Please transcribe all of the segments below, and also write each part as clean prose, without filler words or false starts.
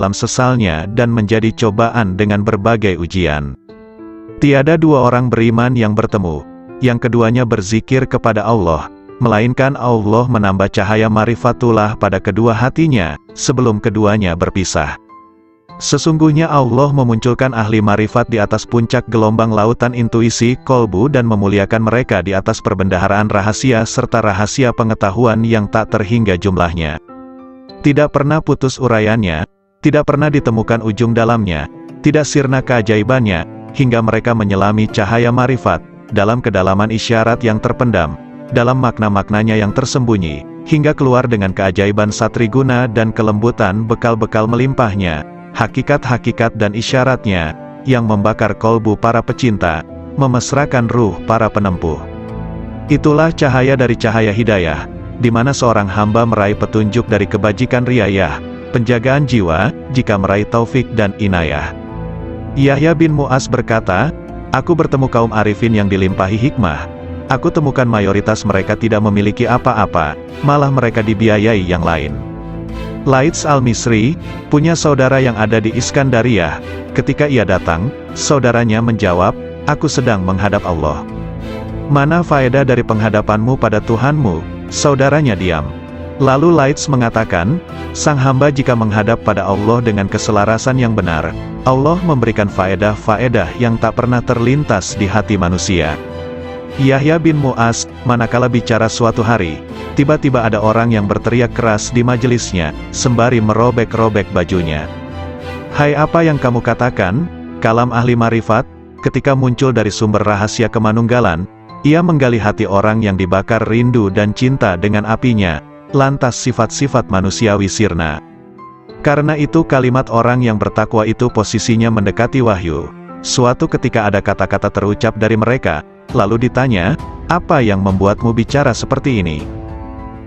dalam sesalnya dan menjadi cobaan dengan berbagai ujian. Tiada dua orang beriman yang bertemu, yang keduanya berzikir kepada Allah, melainkan Allah menambah cahaya marifatullah pada kedua hatinya, sebelum keduanya berpisah. Sesungguhnya Allah memunculkan ahli marifat di atas puncak gelombang lautan intuisi, kolbu dan memuliakan mereka di atas perbendaharaan rahasia serta rahasia pengetahuan yang tak terhingga jumlahnya. Tidak pernah putus uraiannya, tidak pernah ditemukan ujung dalamnya, tidak sirna keajaibannya, hingga mereka menyelami cahaya marifat, dalam kedalaman isyarat yang terpendam, dalam makna-maknanya yang tersembunyi, hingga keluar dengan keajaiban satriguna dan kelembutan bekal-bekal melimpahnya, hakikat-hakikat dan isyaratnya, yang membakar kolbu para pecinta, memesrakan ruh para penempuh. Itulah cahaya dari cahaya hidayah, di mana seorang hamba meraih petunjuk dari kebajikan riayah, penjagaan jiwa, jika meraih taufik dan inayah. Yahya bin Mu'az berkata, "Aku bertemu kaum arifin yang dilimpahi hikmah. Aku temukan mayoritas mereka tidak memiliki apa-apa, malah mereka dibiayai yang lain." Laits al-Misri punya saudara yang ada di Iskandariyah. Ketika ia datang, saudaranya menjawab, "Aku sedang menghadap Allah." "Mana faedah dari penghadapanmu pada Tuhanmu?" Saudaranya diam. Lalu Laits mengatakan, "Sang hamba jika menghadap pada Allah dengan keselarasan yang benar, Allah memberikan faedah-faedah yang tak pernah terlintas di hati manusia." Yahya bin Mu'az, manakala bicara suatu hari, tiba-tiba ada orang yang berteriak keras di majelisnya, sembari merobek-robek bajunya. "Hai, apa yang kamu katakan?" Kalam ahli marifat, ketika muncul dari sumber rahasia kemanunggalan, ia menggali hati orang yang dibakar rindu dan cinta dengan apinya, lantas sifat-sifat manusiawi sirna. Karena itu kalimat orang yang bertakwa itu posisinya mendekati wahyu. Suatu ketika ada kata-kata terucap dari mereka, lalu ditanya, "Apa yang membuatmu bicara seperti ini?"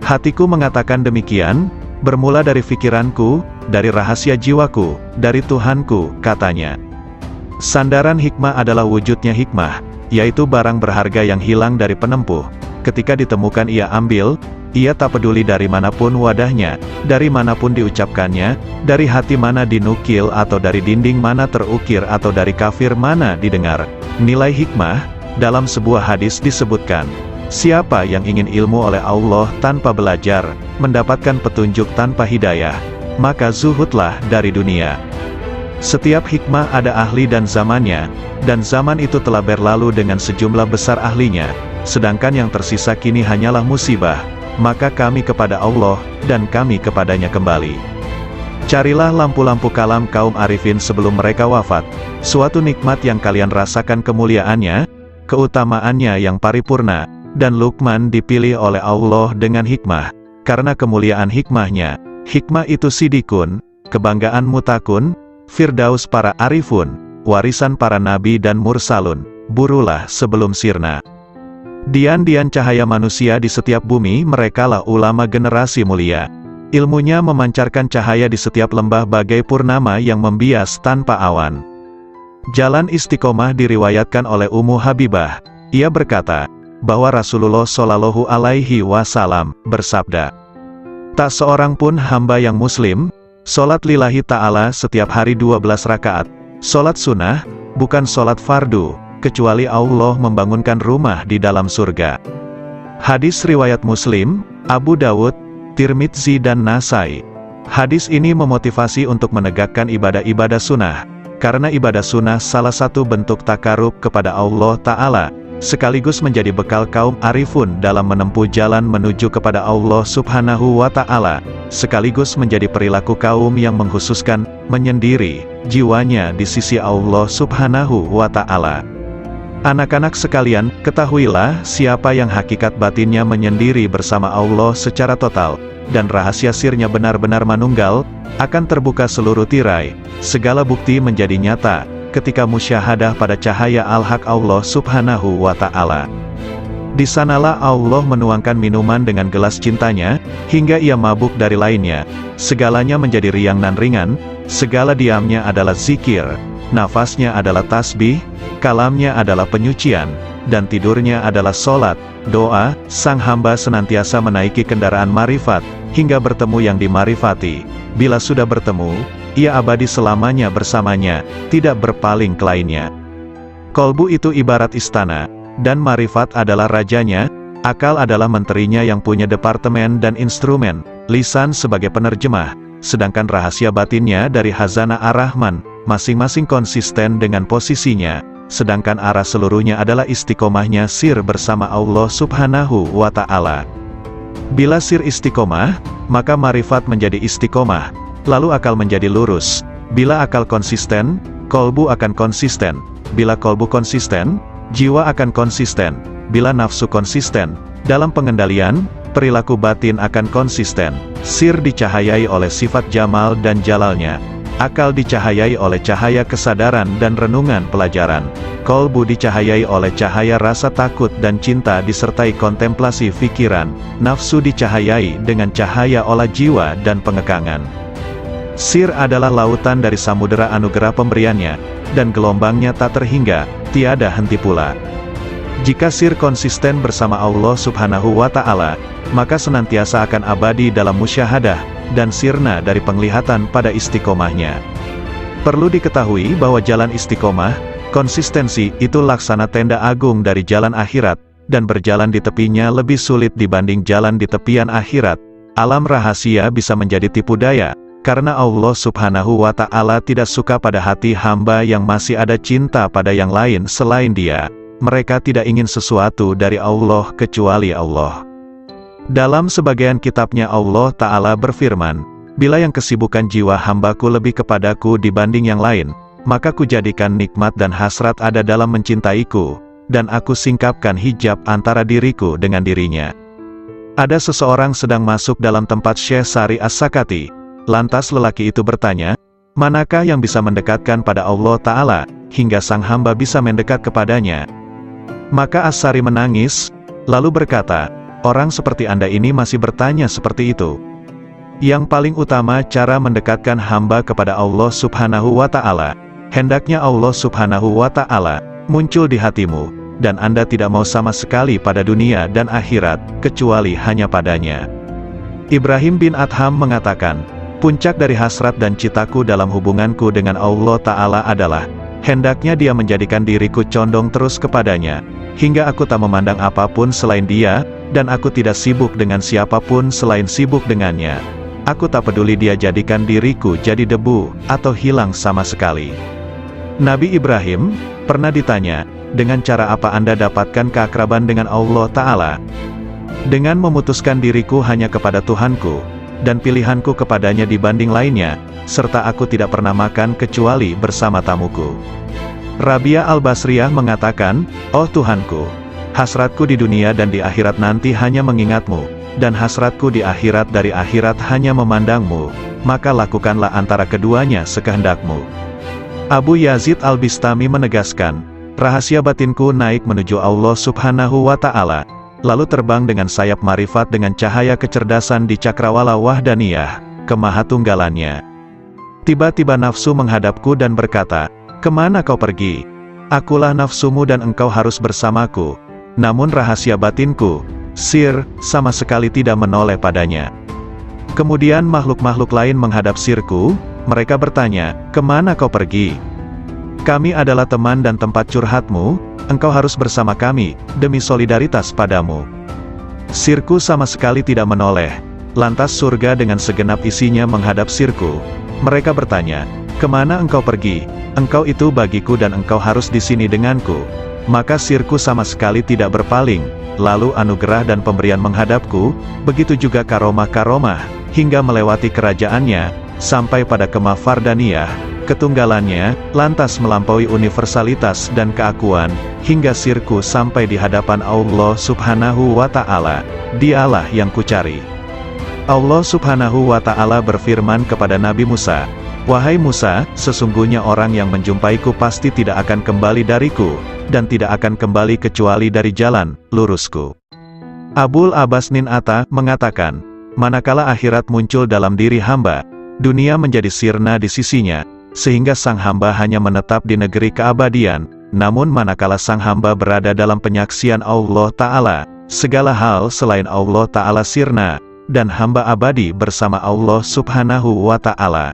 "Hatiku mengatakan demikian, bermula dari pikiranku, dari rahasia jiwaku, dari Tuhanku," katanya. Sandaran hikmah adalah wujudnya hikmah, yaitu barang berharga yang hilang dari penempuh. Ketika ditemukan ia ambil, ia tak peduli dari manapun wadahnya, dari manapun diucapkannya, dari hati mana dinukil atau dari dinding mana terukir atau dari kafir mana didengar. Nilai hikmah, dalam sebuah hadis disebutkan, siapa yang ingin ilmu oleh Allah tanpa belajar, mendapatkan petunjuk tanpa hidayah, maka zuhudlah dari dunia. Setiap hikmah ada ahli dan zamannya, dan zaman itu telah berlalu dengan sejumlah besar ahlinya, sedangkan yang tersisa kini hanyalah musibah. Maka kami kepada Allah, dan kami kepadanya kembali. Carilah lampu-lampu kalam kaum arifin sebelum mereka wafat, suatu nikmat yang kalian rasakan kemuliaannya, keutamaannya yang paripurna, dan Luqman dipilih oleh Allah dengan hikmah, karena kemuliaan hikmahnya. Hikmah itu sidikun, kebanggaan mutakun, firdaus para arifun, warisan para nabi dan mursalun, burulah sebelum sirna. Dian-dian cahaya manusia di setiap bumi, merekalah ulama generasi mulia. Ilmunya memancarkan cahaya di setiap lembah bagai purnama yang membias tanpa awan. Jalan istiqomah diriwayatkan oleh Ummu Habibah. Ia berkata, bahwa Rasulullah Shallallahu Alaihi Wasallam bersabda, "Tak seorang pun hamba yang muslim, sholat lillahi ta'ala setiap hari 12 rakaat, sholat sunnah, bukan sholat fardu, kecuali Allah membangunkan rumah di dalam surga." Hadis riwayat Muslim, Abu Dawud, Tirmidzi dan Nasai. Hadis ini memotivasi untuk menegakkan ibadah-ibadah sunnah, karena ibadah sunnah salah satu bentuk takarub kepada Allah Ta'ala, sekaligus menjadi bekal kaum arifun dalam menempuh jalan menuju kepada Allah Subhanahu wa Ta'ala, sekaligus menjadi perilaku kaum yang menghususkan, menyendiri, jiwanya di sisi Allah Subhanahu wa Ta'ala. Anak-anak sekalian, ketahuilah, siapa yang hakikat batinnya menyendiri bersama Allah secara total, dan rahasia sirnya benar-benar manunggal, akan terbuka seluruh tirai, segala bukti menjadi nyata, ketika musyahadah pada cahaya al-haq Allah Subhanahu wa Ta'ala. Di sanalah Allah menuangkan minuman dengan gelas cintanya, hingga ia mabuk dari lainnya, segalanya menjadi riang dan ringan, segala diamnya adalah zikir, nafasnya adalah tasbih, kalamnya adalah penyucian, dan tidurnya adalah sholat, doa. Sang hamba senantiasa menaiki kendaraan marifat, hingga bertemu yang dimarifati. Bila sudah bertemu, ia abadi selamanya bersamanya, tidak berpaling ke lainnya. Kolbu itu ibarat istana, dan marifat adalah rajanya, akal adalah menterinya yang punya departemen dan instrumen, lisan sebagai penerjemah, sedangkan rahasia batinnya dari Khazanah Ar-Rahman, masing-masing konsisten dengan posisinya, sedangkan arah seluruhnya adalah istiqomahnya sir bersama Allah Subhanahu wa Ta'ala. Bila sir istiqomah, maka marifat menjadi istiqomah, lalu akal menjadi lurus. Bila akal konsisten, kolbu akan konsisten. Bila kolbu konsisten, jiwa akan konsisten. Bila nafsu konsisten, dalam pengendalian, perilaku batin akan konsisten. Sir dicahayai oleh sifat jamal dan jalalnya. Akal dicahayai oleh cahaya kesadaran dan renungan pelajaran. Kolbu dicahayai oleh cahaya rasa takut dan cinta disertai kontemplasi fikiran. Nafsu dicahayai dengan cahaya olah jiwa dan pengekangan. Sir adalah lautan dari samudera anugerah pemberiannya, dan gelombangnya tak terhingga, tiada henti pula. Jika sir konsisten bersama Allah Subhanahu wa Ta'ala, maka senantiasa akan abadi dalam musyahadah, dan sirna dari penglihatan pada istiqomahnya. Perlu diketahui bahwa jalan istiqomah, konsistensi, itu laksana tenda agung dari jalan akhirat, dan berjalan di tepinya lebih sulit dibanding jalan di tepian akhirat. Alam rahasia bisa menjadi tipu daya, karena Allah Subhanahu wa Ta'ala tidak suka pada hati hamba yang masih ada cinta pada yang lain selain Dia. Mereka tidak ingin sesuatu dari Allah kecuali Allah. Dalam sebagian kitabnya Allah Ta'ala berfirman, "Bila yang kesibukan jiwa hambaku lebih kepadaku dibanding yang lain, maka kujadikan nikmat dan hasrat ada dalam mencintaiku, dan aku singkapkan hijab antara diriku dengan dirinya." Ada seseorang sedang masuk dalam tempat Syekh Sari As-Sakati. Lantas lelaki itu bertanya, "Manakah yang bisa mendekatkan pada Allah Ta'ala, hingga sang hamba bisa mendekat kepadanya?" Maka As-Sari menangis, lalu berkata, "Orang seperti Anda ini masih bertanya seperti itu. Yang paling utama cara mendekatkan hamba kepada Allah Subhanahu wa Ta'ala, hendaknya Allah Subhanahu wa Ta'ala muncul di hatimu, dan Anda tidak mau sama sekali pada dunia dan akhirat, kecuali hanya padanya." Ibrahim bin Adham mengatakan, "Puncak dari hasrat dan citaku dalam hubunganku dengan Allah Ta'ala adalah, hendaknya Dia menjadikan diriku condong terus kepadanya, hingga aku tak memandang apapun selain Dia, dan aku tidak sibuk dengan siapapun selain sibuk dengannya. Aku tak peduli Dia jadikan diriku jadi debu, atau hilang sama sekali." Nabi Ibrahim pernah ditanya, "Dengan cara apa Anda dapatkan keakraban dengan Allah Ta'ala?" "Dengan memutuskan diriku hanya kepada Tuhanku, dan pilihanku kepadanya dibanding lainnya, serta aku tidak pernah makan kecuali bersama tamuku." Rabia Al-Basriyah mengatakan, "Oh Tuhanku, hasratku di dunia dan di akhirat nanti hanya mengingatmu, dan hasratku di akhirat dari akhirat hanya memandangmu, maka lakukanlah antara keduanya sekehendakmu." Abu Yazid Al-Bistami menegaskan, "Rahasia batinku naik menuju Allah Subhanahu wa Ta'ala, lalu terbang dengan sayap marifat dengan cahaya kecerdasan di cakrawala wahdaniyah, kemahatunggalannya. Tiba-tiba nafsu menghadapku dan berkata, 'Kemana kau pergi? Akulah nafsumu dan engkau harus bersamaku.' Namun rahasia batinku, sir, sama sekali tidak menoleh padanya. Kemudian makhluk-makhluk lain menghadap sirku, mereka bertanya, 'Kemana kau pergi? Kami adalah teman dan tempat curhatmu, engkau harus bersama kami, demi solidaritas padamu.' Sirku sama sekali tidak menoleh. Lantas surga dengan segenap isinya menghadap sirku. Mereka bertanya, 'Kemana engkau pergi? Engkau itu bagiku dan engkau harus di sini denganku.' Maka sirku sama sekali tidak berpaling. Lalu anugerah dan pemberian menghadapku, begitu juga karomah-karomah, hingga melewati kerajaannya, sampai pada kemah fardaniyah, ketunggalannya, lantas melampaui universalitas dan keakuan, hingga sirku sampai di hadapan Allah Subhanahu wa Ta'ala. Dialah yang kucari." Allah Subhanahu wa Ta'ala berfirman kepada Nabi Musa, "Wahai Musa, sesungguhnya orang yang menjumpaiku pasti tidak akan kembali dariku, dan tidak akan kembali kecuali dari jalan lurusku." Abul Abbas Nin Atta mengatakan, "Manakala akhirat muncul dalam diri hamba, dunia menjadi sirna di sisinya, sehingga sang hamba hanya menetap di negeri keabadian. Namun manakala sang hamba berada dalam penyaksian Allah Ta'ala, segala hal selain Allah Ta'ala sirna, dan hamba abadi bersama Allah Subhanahu wa Ta'ala."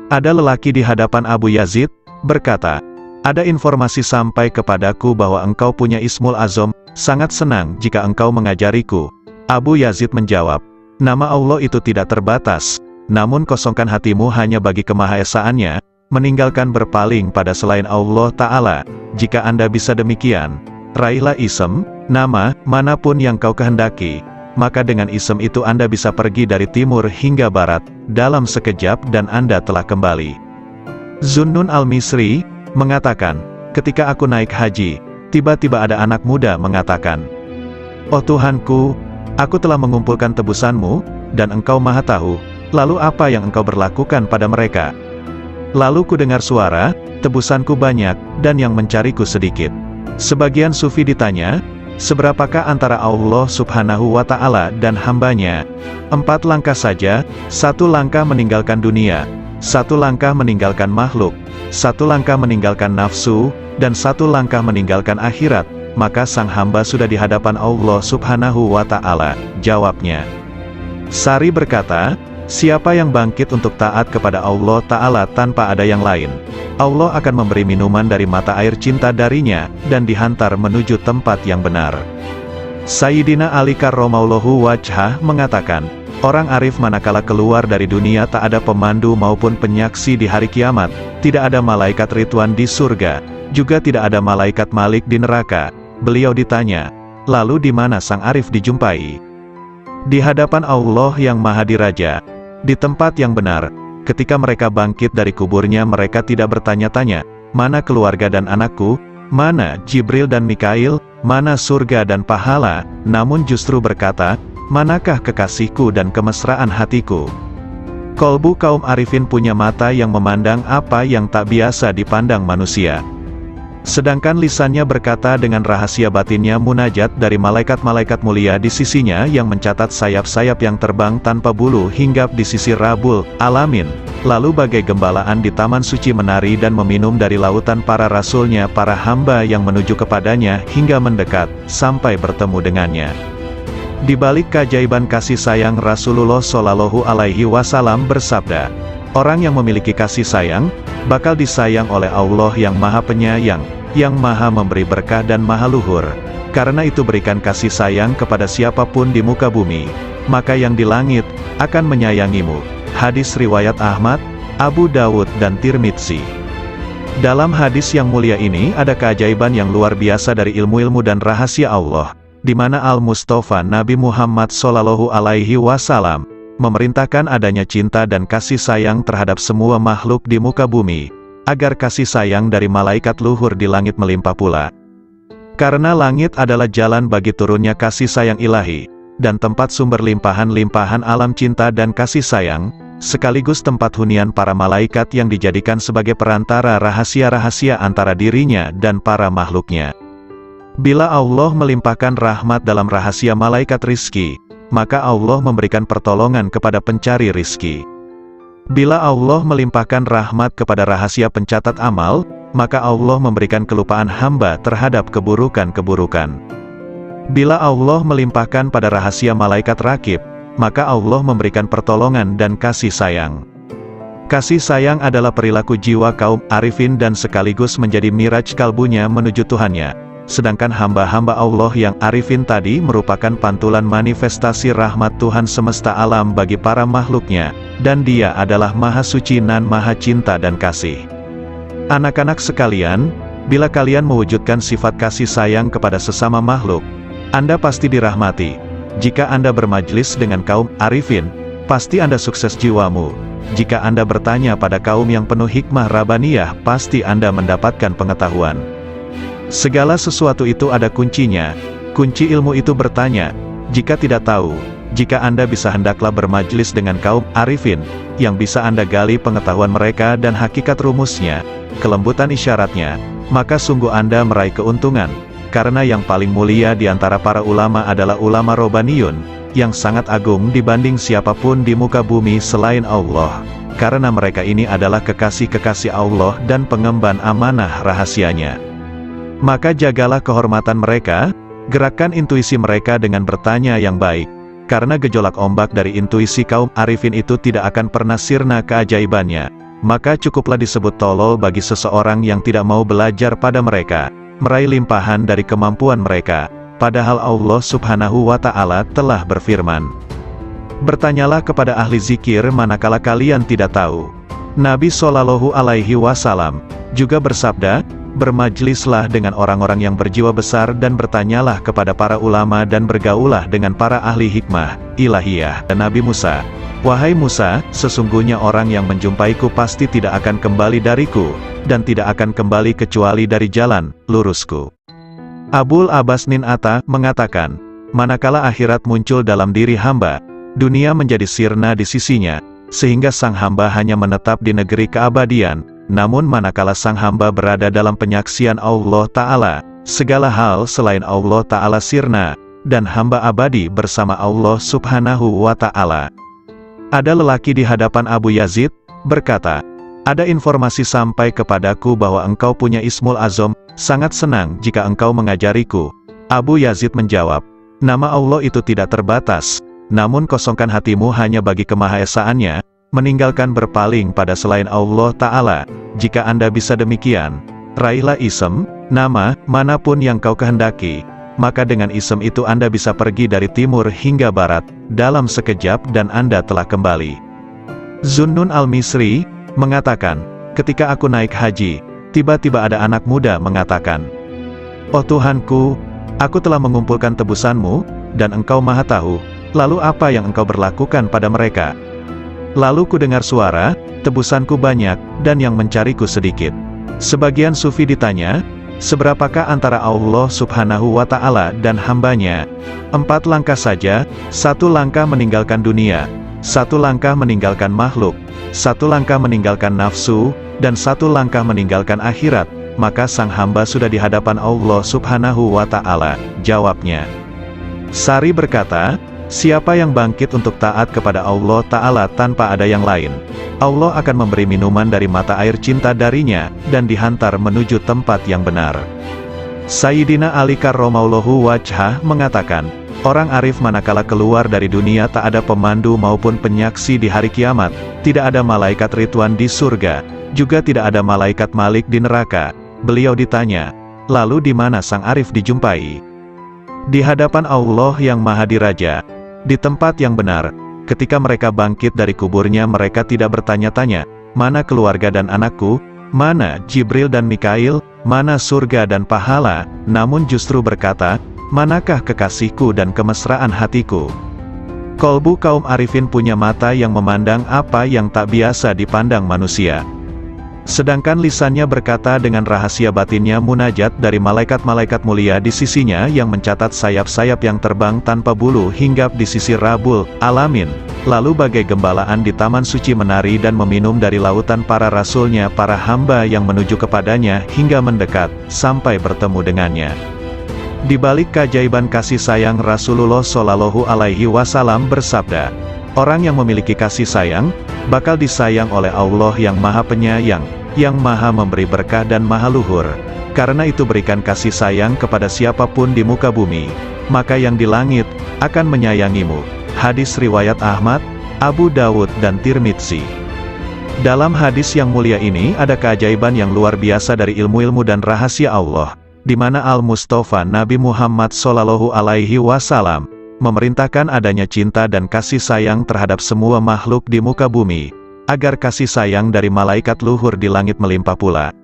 Ada lelaki di hadapan Abu Yazid, berkata, "Ada informasi sampai kepadaku bahwa engkau punya Ismul Azam, sangat senang jika engkau mengajariku." Abu Yazid menjawab, "Nama Allah itu tidak terbatas, namun kosongkan hatimu hanya bagi kemahaesaannya, meninggalkan berpaling pada selain Allah Ta'ala. Jika Anda bisa demikian, raihlah ism, nama, manapun yang kau kehendaki, maka dengan ism itu Anda bisa pergi dari timur hingga barat, dalam sekejap dan Anda telah kembali." Zunnun al-Misri mengatakan, "Ketika aku naik haji, tiba-tiba ada anak muda mengatakan, 'Oh Tuhanku, aku telah mengumpulkan tebusanmu, dan engkau maha tahu, lalu apa yang engkau berlakukan pada mereka?' Lalu ku dengar suara, 'Tebusanku banyak, dan yang mencariku sedikit.'" Sebagian sufi ditanya, "Seberapakah antara Allah Subhanahu wa Ta'ala dan hambanya?" 4 langkah saja, 1 langkah meninggalkan dunia, 1 langkah meninggalkan makhluk, 1 langkah meninggalkan nafsu, dan 1 langkah meninggalkan akhirat, maka sang hamba sudah di hadapan Allah Subhanahu wa Ta'ala. Jawabnya. Sari berkata, "Siapa yang bangkit untuk taat kepada Allah Ta'ala tanpa ada yang lain, Allah akan memberi minuman dari mata air cinta darinya, dan dihantar menuju tempat yang benar." Sayyidina Ali karramallahu wajhah mengatakan, "Orang arif manakala keluar dari dunia tak ada pemandu maupun penyaksi di hari kiamat, tidak ada malaikat Ridwan di surga, juga tidak ada malaikat Malik di neraka." Beliau ditanya, "Lalu di mana sang arif dijumpai?" Di hadapan Allah yang Maha Diraja, di tempat yang benar. Ketika mereka bangkit dari kuburnya, mereka tidak bertanya-tanya, "Mana keluarga dan anakku? Mana Jibril dan Mikail? Mana surga dan pahala?" Namun justru berkata, "Manakah kekasihku dan kemesraan hatiku?" Kolbu kaum arifin punya mata yang memandang apa yang tak biasa dipandang manusia. Sedangkan lisannya berkata dengan rahasia batinnya munajat dari malaikat-malaikat mulia di sisinya yang mencatat sayap-sayap yang terbang tanpa bulu hinggap di sisi Rabbul Alamin. Lalu bagai gembalaan di taman suci menari dan meminum dari lautan para rasulnya, para hamba yang menuju kepadanya hingga mendekat, sampai bertemu dengannya. Di balik keajaiban kasih sayang, Rasulullah Shallallahu Alaihi Wasallam bersabda, "Orang yang memiliki kasih sayang, bakal disayang oleh Allah yang Maha Penyayang, yang Maha Memberi berkah dan Maha Luhur. Karena itu berikan kasih sayang kepada siapapun di muka bumi, maka yang di langit akan menyayangimu." Hadis riwayat Ahmad, Abu Dawud dan Tirmidzi. Dalam hadis yang mulia ini ada keajaiban yang luar biasa dari ilmu-ilmu dan rahasia Allah, di mana Al-Mustafa Nabi Muhammad Shallallahu Alaihi Wasallam memerintahkan adanya cinta dan kasih sayang terhadap semua makhluk di muka bumi, agar kasih sayang dari malaikat luhur di langit melimpah pula. Karena langit adalah jalan bagi turunnya kasih sayang ilahi, dan tempat sumber limpahan-limpahan alam cinta dan kasih sayang, sekaligus tempat hunian para malaikat yang dijadikan sebagai perantara rahasia-rahasia antara dirinya dan para makhluknya. Bila Allah melimpahkan rahmat dalam rahasia malaikat rizki, maka Allah memberikan pertolongan kepada pencari rizki. Bila Allah melimpahkan rahmat kepada rahasia pencatat amal, maka Allah memberikan kelupaan hamba terhadap keburukan-keburukan. Bila Allah melimpahkan pada rahasia malaikat rakib, maka Allah memberikan pertolongan dan kasih sayang. Kasih sayang adalah perilaku jiwa kaum arifin dan sekaligus menjadi miraj kalbunya menuju Tuhannya. Sedangkan hamba-hamba Allah yang arifin tadi merupakan pantulan manifestasi rahmat Tuhan semesta alam bagi para makhluknya, dan Dia adalah Maha Suci nan Maha Cinta dan Kasih. Anak-anak sekalian, bila kalian mewujudkan sifat kasih sayang kepada sesama makhluk, Anda pasti dirahmati. Jika Anda bermajlis dengan kaum arifin, pasti Anda sukses jiwamu. Jika Anda bertanya pada kaum yang penuh hikmah Rabbaniyah, pasti Anda mendapatkan pengetahuan. Segala sesuatu itu ada kuncinya. Kunci ilmu itu bertanya. Jika tidak tahu, jika Anda bisa hendaklah bermajlis dengan kaum arifin, yang bisa Anda gali pengetahuan mereka dan hakikat rumusnya, kelembutan isyaratnya, maka sungguh Anda meraih keuntungan. Karena yang paling mulia di antara para ulama adalah ulama Robbaniyun, yang sangat agung dibanding siapapun di muka bumi selain Allah. Karena mereka ini adalah kekasih-kekasih Allah dan pengemban amanah rahasianya. Maka jagalah kehormatan mereka, gerakkan intuisi mereka dengan bertanya yang baik. Karena gejolak ombak dari intuisi kaum arifin itu tidak akan pernah sirna keajaibannya. maka cukuplah disebut tolol bagi seseorang yang tidak mau belajar pada mereka, meraih limpahan dari kemampuan mereka, padahal Allah Subhanahu wa Ta'ala telah berfirman, "Bertanyalah kepada ahli zikir manakala kalian tidak tahu." Nabi Shallallahu Alaihi Wasallam juga bersabda, "Bermajlislah dengan orang-orang yang berjiwa besar dan bertanyalah kepada para ulama dan bergaullah dengan para ahli hikmah ilahiyah." Dan Nabi Musa, "Wahai Musa, sesungguhnya orang yang menjumpaiku pasti tidak akan kembali dariku, dan tidak akan kembali kecuali dari jalan lurusku." Abul Abbas Nin Atta mengatakan, manakala akhirat muncul dalam diri hamba, dunia menjadi sirna di sisinya, sehingga sang hamba hanya menetap di negeri keabadian. Namun manakala sang hamba berada dalam penyaksian Allah Ta'ala, segala hal selain Allah Ta'ala sirna, dan hamba abadi bersama Allah Subhanahu wa Ta'ala. Ada lelaki di hadapan Abu Yazid, berkata, "Ada informasi sampai kepadaku bahwa engkau punya Ismul Azam, sangat senang jika engkau mengajariku." Abu Yazid menjawab, "Nama Allah itu tidak terbatas, namun kosongkan hatimu hanya bagi kemahaesaannya, meninggalkan berpaling pada selain Allah Ta'ala. Jika Anda bisa demikian, raihlah isem, nama, manapun yang kau kehendaki, maka dengan isem itu Anda bisa pergi dari timur hingga barat, dalam sekejap dan Anda telah kembali." Zunnun al-Misri mengatakan, "Ketika aku naik haji, tiba-tiba ada anak muda mengatakan, 'Oh Tuhanku, aku telah mengumpulkan tebusanmu, dan engkau maha tahu, lalu apa yang engkau berlakukan pada mereka?' Lalu ku dengar suara, 'Tebusanku banyak, dan yang mencariku sedikit.'" Sebagian sufi ditanya, "Seberapakah antara Allah Subhanahu wa Ta'ala dan hambanya?" 4 langkah saja, 1 langkah meninggalkan dunia, 1 langkah meninggalkan makhluk, 1 langkah meninggalkan nafsu, dan 1 langkah meninggalkan akhirat, maka sang hamba sudah di hadapan Allah Subhanahu wa Ta'ala. Jawabnya, Sari berkata, "Siapa yang bangkit untuk taat kepada Allah Ta'ala tanpa ada yang lain, Allah akan memberi minuman dari mata air cinta darinya, dan dihantar menuju tempat yang benar." Sayyidina Ali karramallahu wajhah mengatakan, orang arif manakala keluar dari dunia tak ada pemandu maupun penyaksi di hari kiamat, tidak ada malaikat Ridwan di surga, juga tidak ada malaikat Malik di neraka. Beliau ditanya, "Lalu di mana sang arif dijumpai?" Di hadapan Allah yang Maha Diraja, di tempat yang benar. Ketika mereka bangkit dari kuburnya, mereka tidak bertanya-tanya, "Mana keluarga dan anakku? Mana Jibril dan Mikail? Mana surga dan pahala?" Namun justru berkata, "Manakah kekasihku dan kemesraan hatiku?" Kolbu kaum arifin punya mata yang memandang apa yang tak biasa dipandang manusia. Sedangkan lisannya berkata dengan rahasia batinnya munajat dari malaikat-malaikat mulia di sisinya yang mencatat sayap-sayap yang terbang tanpa bulu hinggap di sisi Rabbul Alamin. Lalu bagai gembalaan di taman suci menari dan meminum dari lautan para rasulnya, para hamba yang menuju kepadanya hingga mendekat, sampai bertemu dengannya. Di balik keajaiban kasih sayang, Rasulullah Shallallahu Alaihi Wasallam bersabda, orang yang memiliki kasih sayang, bakal disayang oleh Allah yang Maha Penyayang, yang Maha Memberi berkah dan Maha Luhur. Karena itu berikan kasih sayang kepada siapapun di muka bumi, maka yang di langit akan menyayangimu. Hadis riwayat Ahmad, Abu Dawud dan Tirmidzi. Dalam hadis yang mulia ini ada keajaiban yang luar biasa dari ilmu-ilmu dan rahasia Allah, di mana Al-Mustafa Nabi Muhammad Shallallahu Alaihi Wasallam memerintahkan adanya cinta dan kasih sayang terhadap semua makhluk di muka bumi, agar kasih sayang dari malaikat luhur di langit melimpah pula.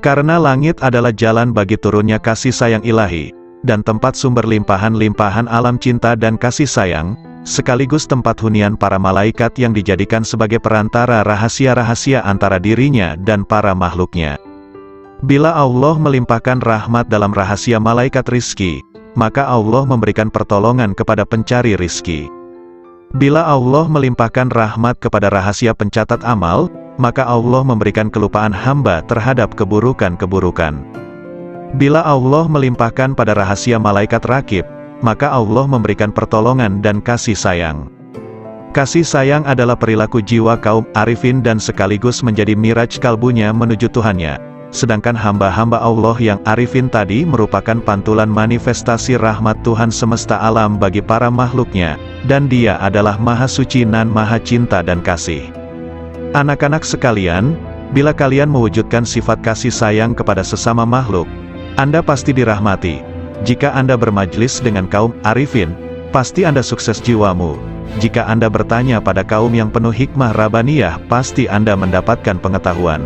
Karena langit adalah jalan bagi turunnya kasih sayang ilahi, dan tempat sumber limpahan-limpahan alam cinta dan kasih sayang, sekaligus tempat hunian para malaikat yang dijadikan sebagai perantara rahasia-rahasia antara dirinya dan para makhluknya. Bila Allah melimpahkan rahmat dalam rahasia malaikat rizki, maka Allah memberikan pertolongan kepada pencari rizki. Bila Allah melimpahkan rahmat kepada rahasia pencatat amal, maka Allah memberikan kelupaan hamba terhadap keburukan-keburukan. Bila Allah melimpahkan pada rahasia malaikat rakib, maka Allah memberikan pertolongan dan kasih sayang. Kasih sayang adalah perilaku jiwa kaum arifin dan sekaligus menjadi miraj kalbunya menuju Tuhannya. Sedangkan hamba-hamba Allah yang arifin tadi merupakan pantulan manifestasi rahmat Tuhan semesta alam bagi para makhluknya, dan Dia adalah Maha Suci dan Maha Cinta dan Kasih. Anak-anak sekalian, bila kalian mewujudkan sifat kasih sayang kepada sesama makhluk, Anda pasti dirahmati. Jika Anda bermajlis dengan kaum arifin, pasti Anda sukses jiwamu. Jika Anda bertanya pada kaum yang penuh hikmah Rabbaniyah, pasti Anda mendapatkan pengetahuan.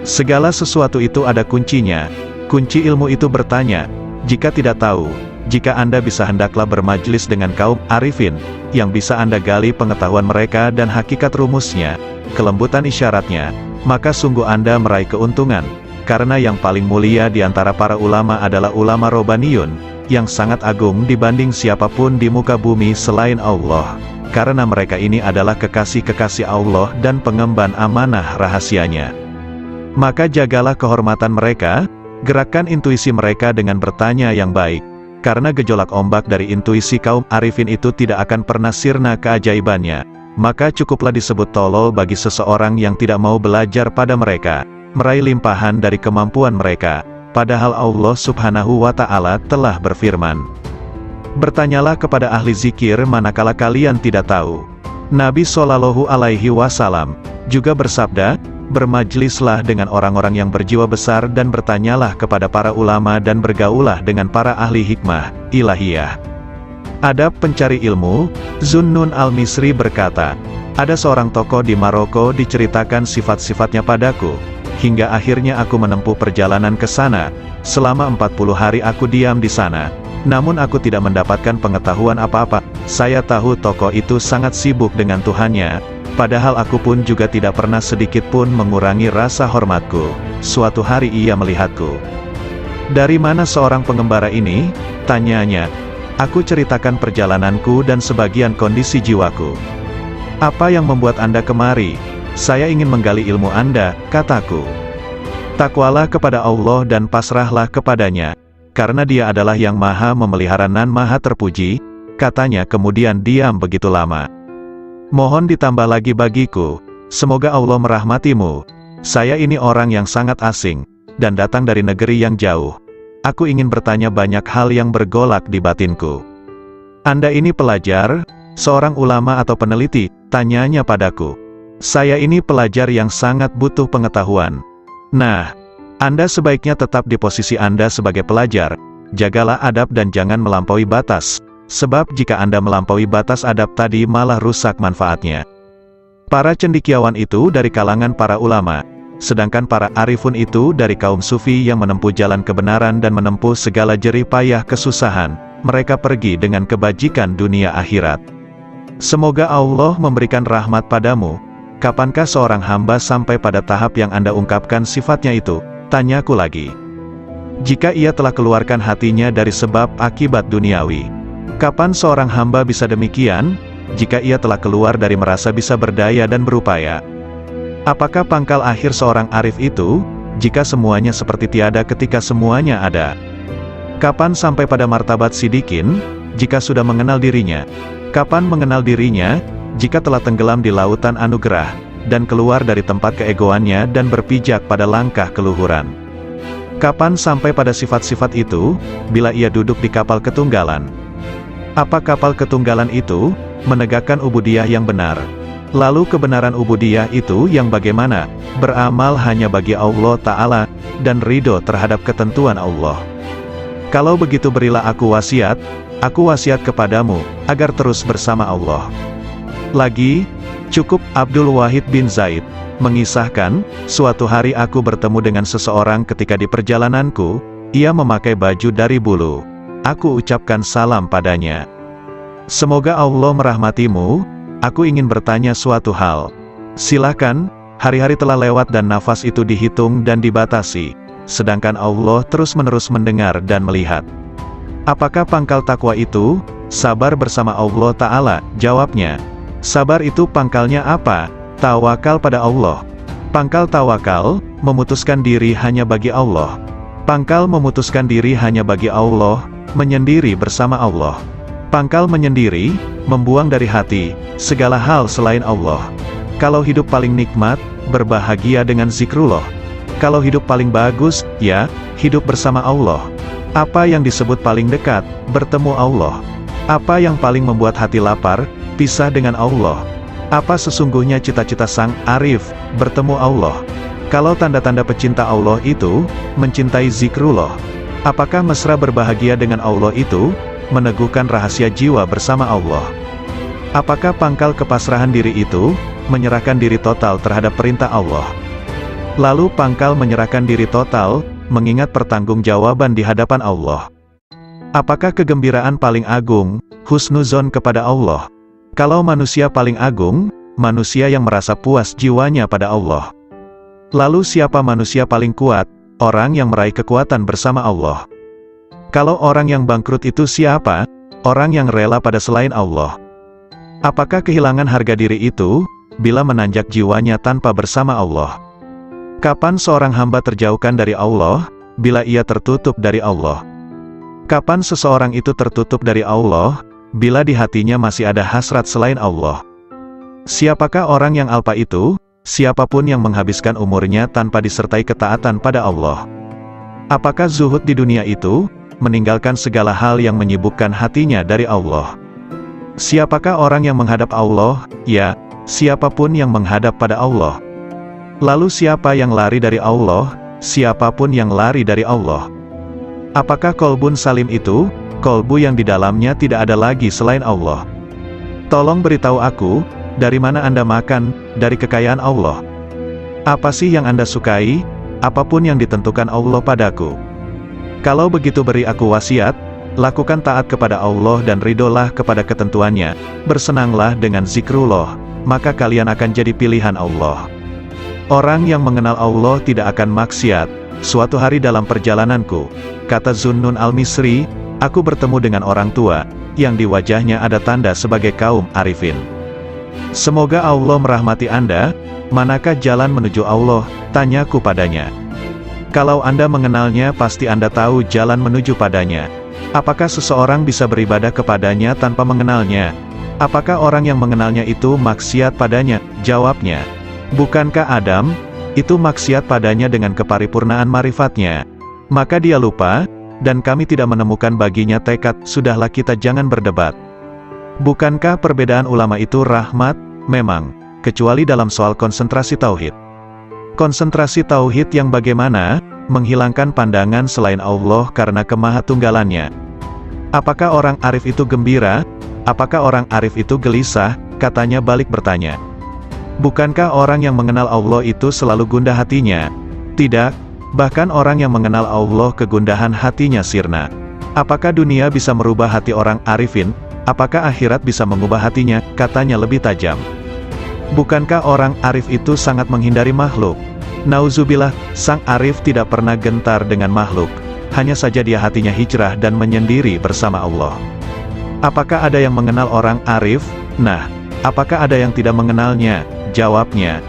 Segala sesuatu itu ada kuncinya. Kunci ilmu itu bertanya. Jika tidak tahu, jika Anda bisa hendaklah bermajlis dengan kaum arifin, yang bisa Anda gali pengetahuan mereka dan hakikat rumusnya, kelembutan isyaratnya, maka sungguh Anda meraih keuntungan. Karena yang paling mulia di antara para ulama adalah ulama Robbaniyun, yang sangat agung dibanding siapapun di muka bumi selain Allah. Karena mereka ini adalah kekasih-kekasih Allah dan pengemban amanah rahasianya. Maka jagalah kehormatan mereka, gerakkan intuisi mereka dengan bertanya yang baik. Karena gejolak ombak dari intuisi kaum arifin itu tidak akan pernah sirna keajaibannya. Maka cukuplah disebut tolol bagi seseorang yang tidak mau belajar pada mereka, meraih limpahan dari kemampuan mereka. Padahal Allah Subhanahu wa Ta'ala telah berfirman, "Bertanyalah kepada ahli zikir manakala kalian tidak tahu." Nabi Shallallahu Alaihi Wasallam juga bersabda, "Bermajlislah dengan orang-orang yang berjiwa besar dan bertanyalah kepada para ulama dan bergaulah dengan para ahli hikmah ilahiyah." Adab pencari ilmu. Zunnun al-Misri berkata, "Ada seorang tokoh di Maroko diceritakan sifat-sifatnya padaku. Hingga akhirnya aku menempuh perjalanan ke sana. Selama 40 hari aku diam di sana. Namun aku tidak mendapatkan pengetahuan apa-apa. Saya tahu tokoh itu sangat sibuk dengan Tuhannya. Padahal aku pun juga tidak pernah sedikit pun mengurangi rasa hormatku. Suatu hari ia melihatku. 'Dari mana seorang pengembara ini?' tanyanya. Aku ceritakan perjalananku dan sebagian kondisi jiwaku. 'Apa yang membuat Anda kemari?' 'Saya ingin menggali ilmu Anda,' kataku. 'Takwalah kepada Allah dan pasrahlah kepadanya, karena Dia adalah yang maha memelihara dan maha terpuji,' katanya kemudian diam begitu lama. 'Mohon ditambah lagi bagiku, semoga Allah merahmatimu. Saya ini orang yang sangat asing, dan datang dari negeri yang jauh. Aku ingin bertanya banyak hal yang bergolak di batinku.' 'Anda ini pelajar, seorang ulama atau peneliti?' tanyanya padaku. 'Saya ini pelajar yang sangat butuh pengetahuan.' 'Nah, Anda sebaiknya tetap di posisi Anda sebagai pelajar. Jagalah adab dan jangan melampaui batas. Sebab jika Anda melampaui batas adab tadi malah rusak manfaatnya.' Para cendekiawan itu dari kalangan para ulama, sedangkan para arifun itu dari kaum sufi yang menempuh jalan kebenaran dan menempuh segala jerih payah kesusahan. Mereka pergi dengan kebajikan dunia akhirat. Semoga Allah memberikan rahmat padamu. Kapankah seorang hamba sampai pada tahap yang Anda ungkapkan sifatnya itu? Tanyaku lagi. Jika ia telah keluarkan hatinya dari sebab akibat duniawi. Kapan seorang hamba bisa demikian? Jika ia telah keluar dari merasa bisa berdaya dan berupaya. Apakah pangkal akhir seorang arif itu? Jika semuanya seperti tiada ketika semuanya ada. Kapan sampai pada martabat sidikin? Jika sudah mengenal dirinya. Kapan mengenal dirinya? Jika telah tenggelam di lautan anugerah, dan keluar dari tempat keegoannya dan berpijak pada langkah keluhuran. Kapan sampai pada sifat-sifat itu? Bila ia duduk di kapal ketunggalan. Apa kapal ketunggalan itu? Menegakkan ubudiyah yang benar. Lalu kebenaran ubudiyah itu yang bagaimana? Beramal hanya bagi Allah Ta'ala, dan ridho terhadap ketentuan Allah. Kalau begitu berilah aku wasiat kepadamu, agar terus bersama Allah. Lagi, cukup Abdul Wahid bin Zaid mengisahkan, suatu hari aku bertemu dengan seseorang ketika di perjalananku, ia memakai baju dari bulu. Aku ucapkan salam padanya. 'Semoga Allah merahmatimu, aku ingin bertanya suatu hal.' 'Silakan, hari-hari telah lewat dan nafas itu dihitung dan dibatasi, sedangkan Allah terus-menerus mendengar dan melihat.' 'Apakah pangkal takwa itu?' 'Sabar bersama Allah Ta'ala,' jawabnya. 'Sabar itu pangkalnya apa?' 'Tawakal pada Allah.' Pangkal tawakal, memutuskan diri hanya bagi Allah. Pangkal memutuskan diri hanya bagi Allah, menyendiri bersama Allah. Pangkal menyendiri, membuang dari hati, segala hal selain Allah. Kalau hidup paling nikmat, berbahagia dengan zikrullah. Kalau hidup paling bagus, ya, hidup bersama Allah. Apa yang disebut paling dekat, bertemu Allah. Apa yang paling membuat hati lapar, pisah dengan Allah. Apa sesungguhnya cita-cita sang arif, bertemu Allah? Kalau tanda-tanda pecinta Allah itu, mencintai zikrullah. Apakah mesra berbahagia dengan Allah itu, meneguhkan rahasia jiwa bersama Allah? Apakah pangkal kepasrahan diri itu, menyerahkan diri total terhadap perintah Allah? Lalu pangkal menyerahkan diri total, mengingat pertanggungjawaban di hadapan Allah. Apakah kegembiraan paling agung, husnuzon kepada Allah? Kalau manusia paling agung, manusia yang merasa puas jiwanya pada Allah. Lalu siapa manusia paling kuat? Orang yang meraih kekuatan bersama Allah. Kalau orang yang bangkrut itu siapa? Orang yang rela pada selain Allah. Apakah kehilangan harga diri itu, bila menanjak jiwanya tanpa bersama Allah? Kapan seorang hamba terjauhkan dari Allah, bila ia tertutup dari Allah? Kapan seseorang itu tertutup dari Allah, bila di hatinya masih ada hasrat selain Allah? Siapakah orang yang alpa itu? Siapapun yang menghabiskan umurnya tanpa disertai ketaatan pada Allah. Apakah zuhud di dunia itu, meninggalkan segala hal yang menyibukkan hatinya dari Allah? Siapakah orang yang menghadap Allah? Ya, siapapun yang menghadap pada Allah. Lalu siapa yang lari dari Allah? Siapapun yang lari dari Allah. Apakah kolbun salim itu? Kolbu yang di dalamnya tidak ada lagi selain Allah. Tolong beritahu aku, dari mana Anda makan, dari kekayaan Allah? Apa sih yang Anda sukai? Apapun yang ditentukan Allah padaku. Kalau begitu beri aku wasiat, lakukan taat kepada Allah dan ridolah kepada ketentuannya, bersenanglah dengan zikrullah, maka kalian akan jadi pilihan Allah. Orang yang mengenal Allah tidak akan maksiat. Suatu hari dalam perjalananku, kata Zunnun al-Misri, aku bertemu dengan orang tua, yang di wajahnya ada tanda sebagai kaum arifin. Semoga Allah merahmati Anda. Manakah jalan menuju Allah? Tanyaku padanya. Kalau Anda mengenalnya pasti Anda tahu jalan menuju padanya. Apakah seseorang bisa beribadah kepadanya tanpa mengenalnya? Apakah orang yang mengenalnya itu maksiat padanya? Jawabnya, bukankah Adam, itu maksiat padanya dengan keparipurnaan marifatnya? Maka dia lupa, dan kami tidak menemukan baginya tekad. Sudahlah, kita jangan berdebat. Bukankah perbedaan ulama itu rahmat? Memang, kecuali dalam soal konsentrasi tauhid. Konsentrasi tauhid yang bagaimana? Menghilangkan pandangan selain Allah karena kemahatunggalannya. Apakah orang arif itu gembira? Apakah orang arif itu gelisah? Katanya balik bertanya. Bukankah orang yang mengenal Allah itu selalu gundah hatinya? Tidak, bahkan orang yang mengenal Allah kegundahan hatinya sirna. Apakah dunia bisa merubah hati orang arifin? Apakah akhirat bisa mengubah hatinya? Katanya lebih tajam. Bukankah orang arif itu sangat menghindari makhluk? Nauzubillah, sang arif tidak pernah gentar dengan makhluk. Hanya saja dia hatinya hijrah dan menyendiri bersama Allah. Apakah ada yang mengenal orang arif? Nah, apakah ada yang tidak mengenalnya? Jawabnya.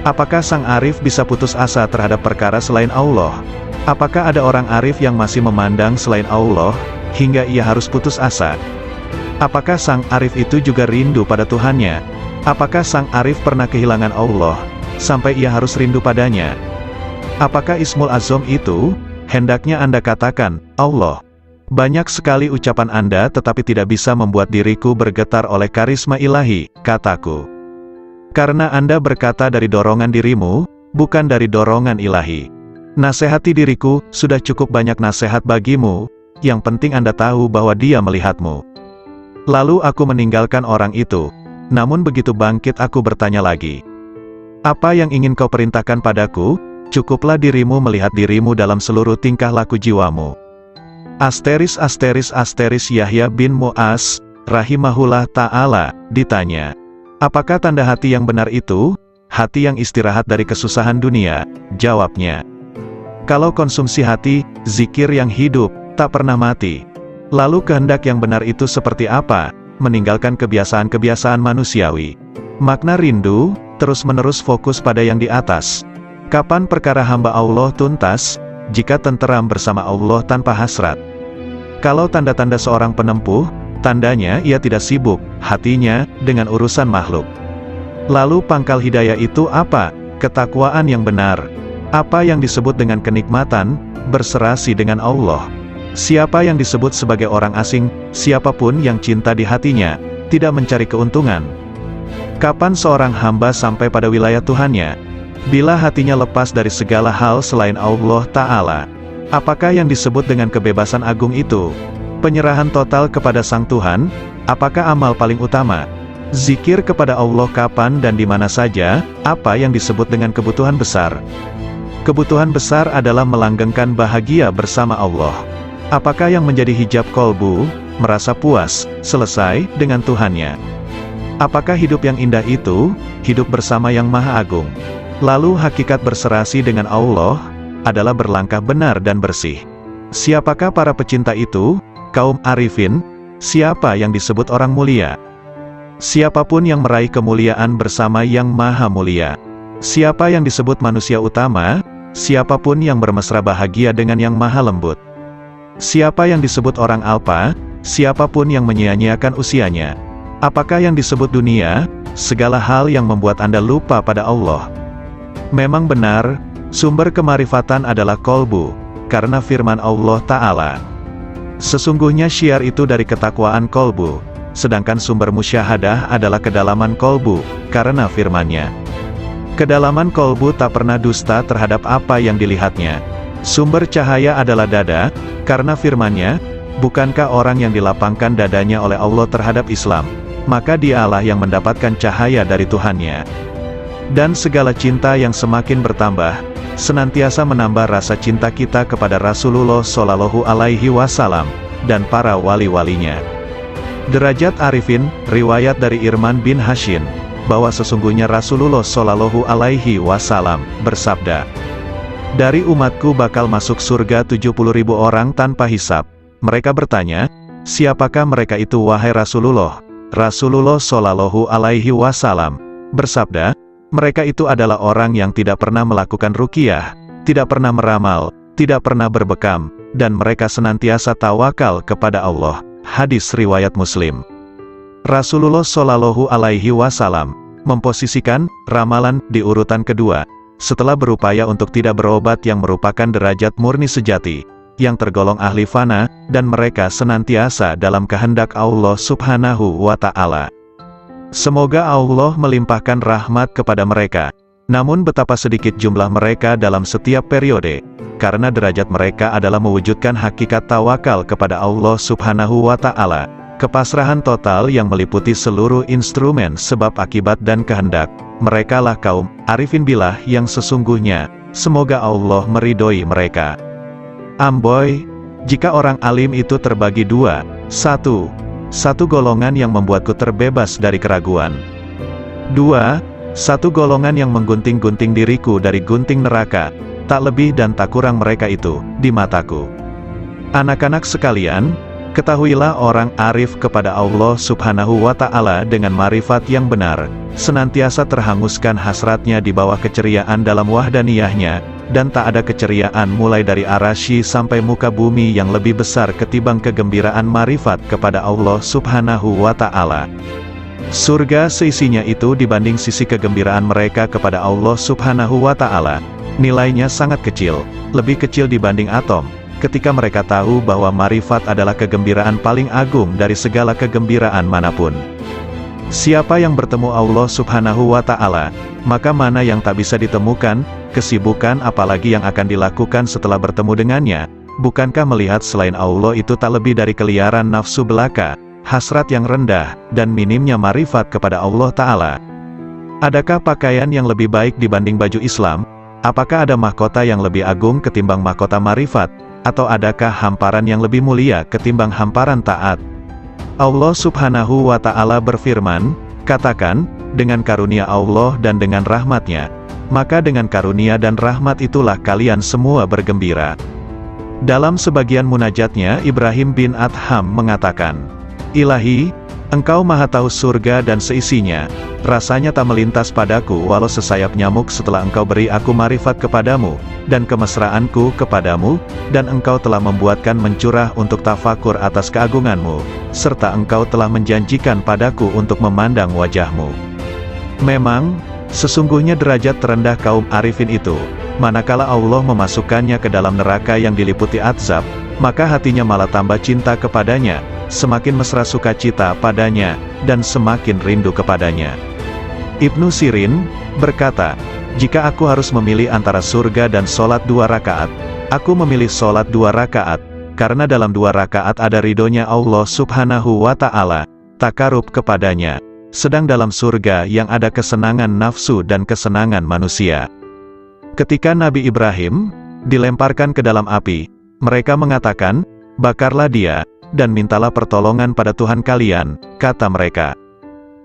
Apakah sang arif bisa putus asa terhadap perkara selain Allah? Apakah ada orang arif yang masih memandang selain Allah, hingga ia harus putus asa? Apakah sang arif itu juga rindu pada Tuhannya? Apakah sang arif pernah kehilangan Allah, sampai ia harus rindu padanya? Apakah Ismul Azam itu, hendaknya Anda katakan, Allah. Banyak sekali ucapan Anda tetapi tidak bisa membuat diriku bergetar oleh karisma ilahi, kataku. Karena Anda berkata dari dorongan dirimu, bukan dari dorongan ilahi. Nasihati diriku, sudah cukup banyak nasihat bagimu, yang penting Anda tahu bahwa Dia melihatmu. Lalu aku meninggalkan orang itu. Namun begitu bangkit aku bertanya lagi. Apa yang ingin kau perintahkan padaku? Cukuplah dirimu melihat dirimu dalam seluruh tingkah laku jiwamu. Asteris Yahya bin Mu'az, rahimahullah ta'ala, ditanya. Apakah tanda hati yang benar itu? Hati yang istirahat dari kesusahan dunia. Jawabnya. Kalau konsumsi hati, zikir yang hidup, tak pernah mati. Lalu kehendak yang benar itu seperti apa? Meninggalkan kebiasaan-kebiasaan manusiawi. Makna rindu, terus-menerus fokus pada yang di atas. Kapan perkara hamba Allah tuntas? Jika tenteram bersama Allah tanpa hasrat. Kalau tanda-tanda seorang penempuh, tandanya ia tidak sibuk, hatinya, dengan urusan makhluk. Lalu pangkal hidayah itu apa? Ketakwaan yang benar. Apa yang disebut dengan kenikmatan? Berserasi dengan Allah. Siapa yang disebut sebagai orang asing, siapapun yang cinta di hatinya, tidak mencari keuntungan. Kapan seorang hamba sampai pada wilayah Tuhannya? Bila hatinya lepas dari segala hal selain Allah Ta'ala. Apakah yang disebut dengan kebebasan agung itu? Penyerahan total kepada Sang Tuhan? Apakah amal paling utama? Zikir kepada Allah kapan dan di mana saja? Apa yang disebut dengan kebutuhan besar? Kebutuhan besar adalah melanggengkan bahagia bersama Allah. Apakah yang menjadi hijab kolbu? Merasa puas, selesai, dengan Tuhannya. Apakah hidup yang indah itu? Hidup bersama Yang Maha Agung. Lalu hakikat berserasi dengan Allah adalah berlangkah benar dan bersih. Siapakah para pecinta itu? Kaum arifin. Siapa yang disebut orang mulia? Siapapun yang meraih kemuliaan bersama Yang Maha Mulia. Siapa yang disebut manusia utama? Siapapun yang bermesra bahagia dengan Yang Maha Lembut. Siapa yang disebut orang alpa? Siapapun yang menyia-nyiakan usianya. Apakah yang disebut dunia? Segala hal yang membuat Anda lupa pada Allah. Memang benar, sumber kemarifatan adalah kolbu, karena firman Allah Ta'ala. Sesungguhnya syiar itu dari ketakwaan kolbu, sedangkan sumber musyahadah adalah kedalaman kolbu, karena firman-Nya. Kedalaman kolbu tak pernah dusta terhadap apa yang dilihatnya. Sumber cahaya adalah dada, karena firman-Nya, bukankah orang yang dilapangkan dadanya oleh Allah terhadap Islam, maka dialah yang mendapatkan cahaya dari Tuhannya. Dan segala cinta yang semakin bertambah, senantiasa menambah rasa cinta kita kepada Rasulullah Shallallahu Alaihi Wasallam, dan para wali-walinya. Derajat Arifin, riwayat dari Irman bin Hashim, bahwa sesungguhnya Rasulullah Shallallahu Alaihi Wasallam bersabda, dari umatku bakal masuk surga 70.000 orang tanpa hisab. Mereka bertanya, siapakah mereka itu wahai Rasulullah? Rasulullah Shallallahu Alaihi Wasallam bersabda, mereka itu adalah orang yang tidak pernah melakukan ruqyah, tidak pernah meramal, tidak pernah berbekam, dan mereka senantiasa tawakal kepada Allah. Hadis riwayat Muslim. Rasulullah Shallallahu Alaihi Wasallam memposisikan ramalan di urutan kedua, setelah berupaya untuk tidak berobat yang merupakan derajat murni sejati, yang tergolong ahli fana, dan mereka senantiasa dalam kehendak Allah Subhanahu wa Ta'ala. Semoga Allah melimpahkan rahmat kepada mereka. Namun betapa sedikit jumlah mereka dalam setiap periode, karena derajat mereka adalah mewujudkan hakikat tawakal kepada Allah Subhanahu wa Ta'ala, kepasrahan total yang meliputi seluruh instrumen sebab akibat dan kehendak. Merekalah kaum arifin billah yang sesungguhnya. Semoga Allah meridhoi mereka. Amboi, jika orang alim itu terbagi dua, satu golongan yang membuatku terbebas dari keraguan. Dua, satu golongan yang menggunting-gunting diriku dari gunting neraka, tak lebih dan tak kurang mereka itu, di mataku. Anak-anak sekalian, ketahuilah orang arif kepada Allah Subhanahu wa Ta'ala dengan marifat yang benar, senantiasa terhanguskan hasratnya di bawah keceriaan dalam wahdaniyahnya, dan tak ada keceriaan mulai dari arasy sampai muka bumi yang lebih besar ketimbang kegembiraan marifat kepada Allah Subhanahu wa Ta'ala. Surga seisinya itu dibanding sisi kegembiraan mereka kepada Allah Subhanahu wa Ta'ala, nilainya sangat kecil, lebih kecil dibanding atom, ketika mereka tahu bahwa marifat adalah kegembiraan paling agung dari segala kegembiraan manapun. Siapa yang bertemu Allah Subhanahu wa Ta'ala, maka mana yang tak bisa ditemukan, kesibukan apalagi yang akan dilakukan setelah bertemu dengannya? Bukankah melihat selain Allah itu tak lebih dari keliaran nafsu belaka, hasrat yang rendah, dan minimnya marifat kepada Allah Ta'ala? Adakah pakaian yang lebih baik dibanding baju Islam? Apakah ada mahkota yang lebih agung ketimbang mahkota marifat? Atau adakah hamparan yang lebih mulia ketimbang hamparan taat? Allah Subhanahu wa Ta'ala berfirman, katakan, dengan karunia Allah dan dengan rahmatnya, maka dengan karunia dan rahmat itulah kalian semua bergembira. Dalam sebagian munajatnya Ibrahim bin Adham mengatakan, Ilahi, Engkau maha tahu surga dan seisinya, rasanya tak melintas padaku walau sesayap nyamuk setelah Engkau beri aku marifat kepadamu, dan kemesraanku kepadamu, dan Engkau telah membuatkan mencurah untuk tafakur atas keagunganmu, serta Engkau telah menjanjikan padaku untuk memandang wajahmu. Memang, sesungguhnya derajat terendah kaum arifin itu, manakala Allah memasukkannya ke dalam neraka yang diliputi azab, maka hatinya malah tambah cinta kepadanya, semakin mesra sukacita padanya, dan semakin rindu kepadanya. Ibnu Sirin berkata, jika aku harus memilih antara surga dan sholat 2 rakaat, aku memilih sholat 2 rakaat, karena dalam 2 rakaat ada ridhonya Allah Subhanahu wa Ta'ala, takarub kepadanya, sedang dalam surga yang ada kesenangan nafsu dan kesenangan manusia. Ketika Nabi Ibrahim dilemparkan ke dalam api, mereka mengatakan, bakarlah dia, dan mintalah pertolongan pada Tuhan kalian, kata mereka.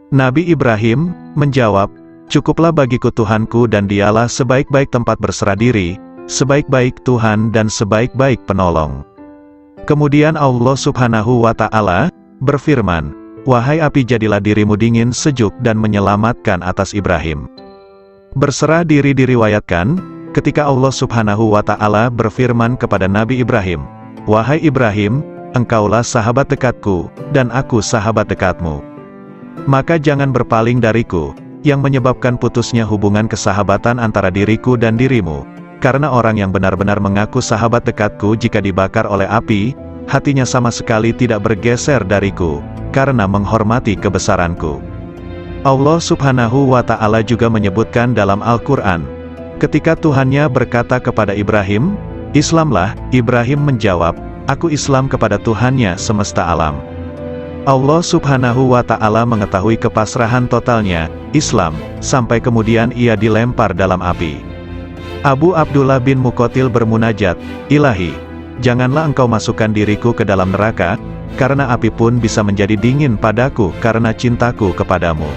Nabi Ibrahim menjawab, cukuplah bagiku Tuhanku dan dialah sebaik-baik tempat berserah diri, sebaik-baik Tuhan dan sebaik-baik penolong. Kemudian Allah Subhanahu wa Ta'ala berfirman, wahai api jadilah dirimu dingin sejuk dan menyelamatkan atas Ibrahim. Berserah diri diriwayatkan, ketika Allah Subhanahu wa Ta'ala berfirman kepada Nabi Ibrahim, wahai Ibrahim, engkaulah sahabat dekatku, dan aku sahabat dekatmu. Maka jangan berpaling dariku, yang menyebabkan putusnya hubungan kesahabatan antara diriku dan dirimu, karena orang yang benar-benar mengaku sahabat dekatku jika dibakar oleh api, hatinya sama sekali tidak bergeser dariku, karena menghormati kebesaranku. Allah Subhanahu wa Ta'ala juga menyebutkan dalam Al-Quran, ketika Tuhannya berkata kepada Ibrahim, Islamlah, Ibrahim menjawab, aku Islam kepada Tuhannya semesta alam. Allah Subhanahu wa Ta'ala mengetahui kepasrahan totalnya, Islam, sampai kemudian ia dilempar dalam api. Abu Abdullah bin Muqatil bermunajat, Ilahi, janganlah engkau masukkan diriku ke dalam neraka, karena api pun bisa menjadi dingin padaku karena cintaku kepadamu.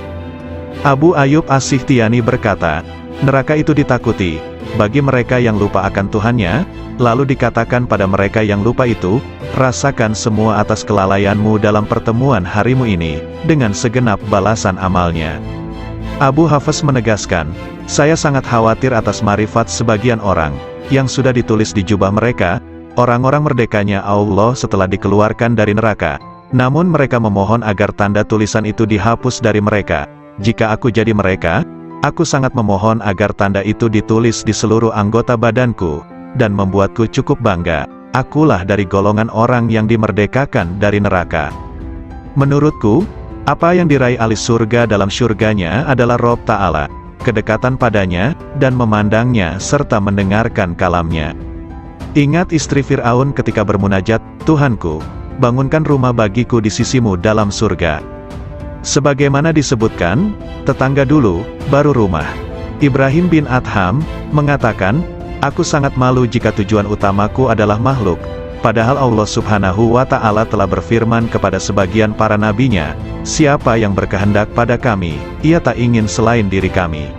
Abu Ayyub As-Sikhtiyani berkata, neraka itu ditakuti, bagi mereka yang lupa akan Tuhannya, lalu dikatakan pada mereka yang lupa itu, rasakan semua atas kelalaianmu dalam pertemuan harimu ini, dengan segenap balasan amalnya. Abu Hafs menegaskan, saya sangat khawatir atas marifat sebagian orang, yang sudah ditulis di jubah mereka, orang-orang merdekanya Allah setelah dikeluarkan dari neraka. Namun mereka memohon agar tanda tulisan itu dihapus dari mereka. Jika aku jadi mereka, aku sangat memohon agar tanda itu ditulis di seluruh anggota badanku, dan membuatku cukup bangga. Akulah dari golongan orang yang dimerdekakan dari neraka. Menurutku, apa yang diraih ahli surga dalam surganya adalah Rabb Ta'ala, kedekatan padanya, dan memandangnya serta mendengarkan kalamnya. Ingat istri Fir'aun ketika bermunajat, Tuhanku, bangunkan rumah bagiku di sisimu dalam surga. Sebagaimana disebutkan, tetangga dulu, baru rumah. Ibrahim bin Adham mengatakan, aku sangat malu jika tujuan utamaku adalah makhluk, padahal Allah Subhanahu wa Ta'ala telah berfirman kepada sebagian para nabinya, siapa yang berkehendak pada kami, ia tak ingin selain diri kami.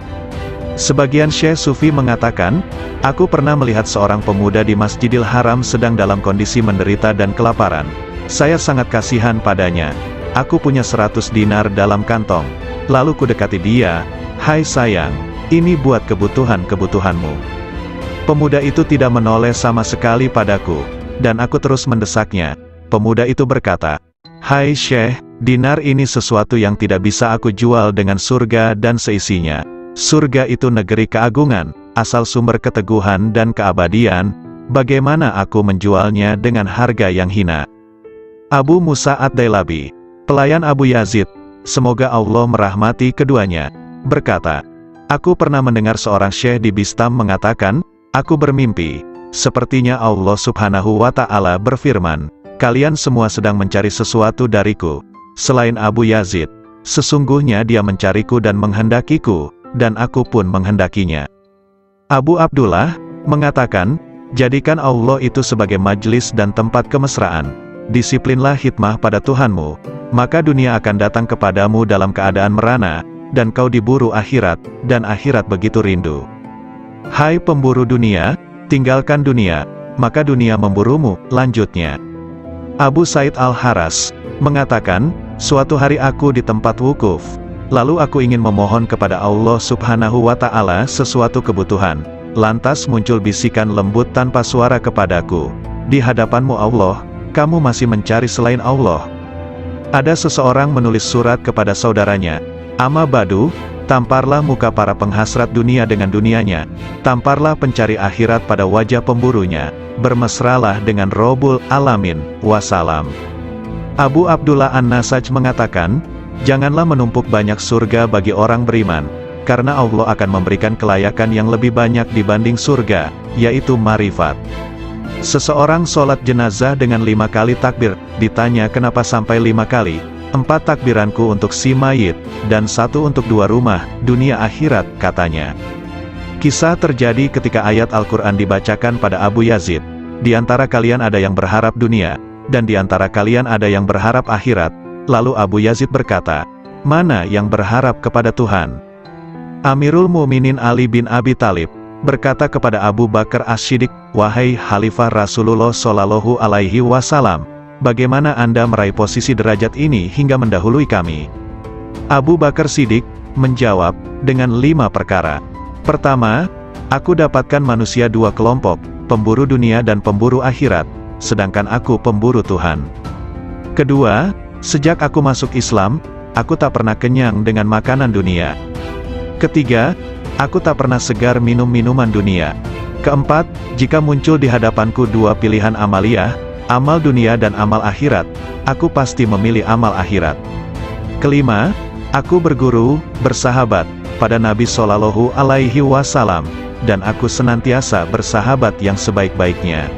Sebagian Syekh Sufi mengatakan, aku pernah melihat seorang pemuda di Masjidil Haram sedang dalam kondisi menderita dan kelaparan. Saya sangat kasihan padanya. Aku punya 100 dinar dalam kantong. Lalu kudekati dia, hai sayang, ini buat kebutuhan-kebutuhanmu. Pemuda itu tidak menoleh sama sekali padaku, dan aku terus mendesaknya. Pemuda itu berkata, hai Syekh, dinar ini sesuatu yang tidak bisa aku jual dengan surga dan seisinya. Surga itu negeri keagungan, asal sumber keteguhan dan keabadian, bagaimana aku menjualnya dengan harga yang hina? Abu Musa Ad-Dailabi, pelayan Abu Yazid, semoga Allah merahmati keduanya, berkata, aku pernah mendengar seorang syekh di Bistam mengatakan, aku bermimpi, sepertinya Allah Subhanahu wa Ta'ala berfirman, kalian semua sedang mencari sesuatu dariku, selain Abu Yazid, sesungguhnya dia mencariku dan menghendakiku, dan aku pun menghendakinya. Abu Abdullah mengatakan, jadikan Allah itu sebagai majlis dan tempat kemesraan, disiplinlah hikmah pada Tuhanmu, maka dunia akan datang kepadamu dalam keadaan merana, dan kau diburu akhirat, dan akhirat begitu rindu. Hai pemburu dunia, tinggalkan dunia, maka dunia memburumu, lanjutnya. Abu Said Al-Haras mengatakan, suatu hari aku di tempat wukuf, lalu aku ingin memohon kepada Allah Subhanahu wa Ta'ala sesuatu kebutuhan, lantas muncul bisikan lembut tanpa suara kepadaku, di hadapanmu Allah, kamu masih mencari selain Allah. Ada seseorang menulis surat kepada saudaranya, Amma Badu, tamparlah muka para penghasrat dunia dengan dunianya, tamparlah pencari akhirat pada wajah pemburunya, bermesralah dengan Rabbul Alamin, wassalam. Abu Abdullah An-Nasaj mengatakan, Janganlah menumpuk banyak surga bagi orang beriman, karena Allah akan memberikan kelayakan yang lebih banyak dibanding surga, yaitu marifat. Seseorang sholat jenazah dengan 5 kali takbir, ditanya kenapa sampai 5 kali, 4 takbiranku untuk si mayit, dan 1 untuk 2 rumah, dunia akhirat, katanya. Kisah terjadi ketika ayat Al-Quran dibacakan pada Abu Yazid. Di antara kalian ada yang berharap dunia, dan di antara kalian ada yang berharap akhirat. Lalu Abu Yazid berkata, mana yang berharap kepada Tuhan? Amirul Mukminin Ali bin Abi Thalib berkata kepada Abu Bakar As-Siddiq, wahai Khalifah Rasulullah Shallallahu Alaihi Wasallam, bagaimana Anda meraih posisi derajat ini hingga mendahului kami? Abu Bakar Siddiq menjawab, dengan 5 perkara. Pertama, aku dapatkan manusia 2 kelompok, pemburu dunia dan pemburu akhirat, sedangkan aku pemburu Tuhan. Kedua, sejak aku masuk Islam, aku tak pernah kenyang dengan makanan dunia. Ketiga, aku tak pernah segar minum minuman dunia. Keempat, jika muncul di hadapanku 2 pilihan amaliyah, amal dunia dan amal akhirat, aku pasti memilih amal akhirat. Kelima, aku berguru, bersahabat, pada Nabi Shallallahu Alaihi Wasallam, dan aku senantiasa bersahabat yang sebaik-baiknya.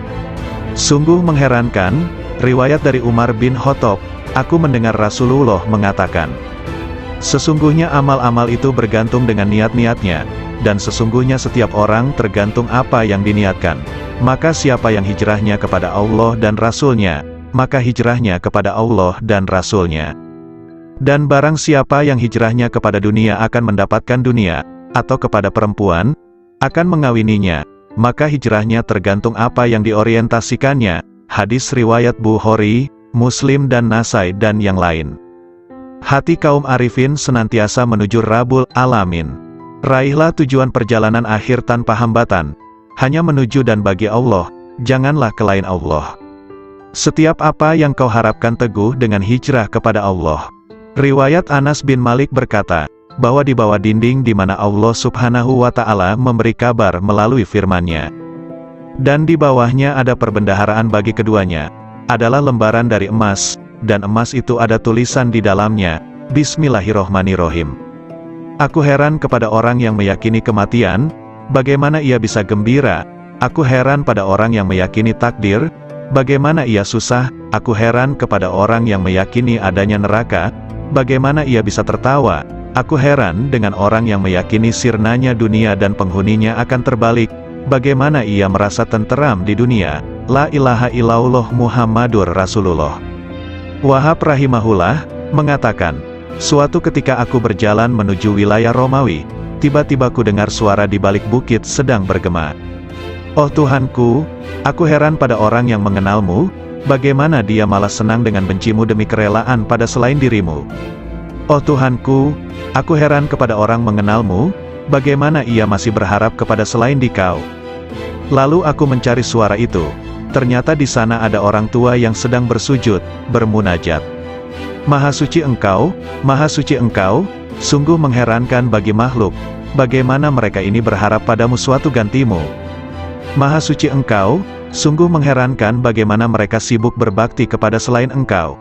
Sungguh mengherankan, riwayat dari Umar bin Khattab, aku mendengar Rasulullah mengatakan, sesungguhnya amal-amal itu bergantung dengan niat-niatnya, dan sesungguhnya setiap orang tergantung apa yang diniatkan. Maka siapa yang hijrahnya kepada Allah dan Rasul-Nya, maka hijrahnya kepada Allah dan Rasul-Nya. Dan barang siapa yang hijrahnya kepada dunia akan mendapatkan dunia, atau kepada perempuan, akan mengawininya, maka hijrahnya tergantung apa yang diorientasikannya. Hadis riwayat Bukhari, Muslim dan Nasai dan yang lain. Hati kaum arifin senantiasa menuju Rabbul Alamin. Raihlah tujuan perjalanan akhir tanpa hambatan, hanya menuju dan bagi Allah, janganlah kelain Allah. Setiap apa yang kau harapkan teguh dengan hijrah kepada Allah. Riwayat Anas bin Malik berkata, bahwa di bawah dinding di mana Allah Subhanahu wa Ta'ala memberi kabar melalui firman-Nya. Dan di bawahnya ada perbendaharaan bagi keduanya, adalah lembaran dari emas, dan emas itu ada tulisan di dalamnya, Bismillahirrohmanirrohim. Aku heran kepada orang yang meyakini kematian, bagaimana ia bisa gembira. Aku heran pada orang yang meyakini takdir, bagaimana ia susah. Aku heran kepada orang yang meyakini adanya neraka, bagaimana ia bisa tertawa. Aku heran dengan orang yang meyakini sirnanya dunia dan penghuninya akan terbalik, bagaimana ia merasa tenteram di dunia. La ilaha illallah Muhammadur Rasulullah. Wahab rahimahullah mengatakan, suatu ketika aku berjalan menuju wilayah Romawi, tiba-tiba ku dengar suara di balik bukit sedang bergema. Oh Tuhanku, aku heran pada orang yang mengenalmu, bagaimana dia malah senang dengan bencimu demi kerelaan pada selain dirimu. Oh Tuhanku, aku heran kepada orang mengenalmu, bagaimana ia masih berharap kepada selain dikau. Lalu aku mencari suara itu, ternyata di sana ada orang tua yang sedang bersujud, bermunajat. Maha suci Engkau, sungguh mengherankan bagi makhluk, bagaimana mereka ini berharap padamu suatu gantimu. Maha suci Engkau, sungguh mengherankan bagaimana mereka sibuk berbakti kepada selain Engkau.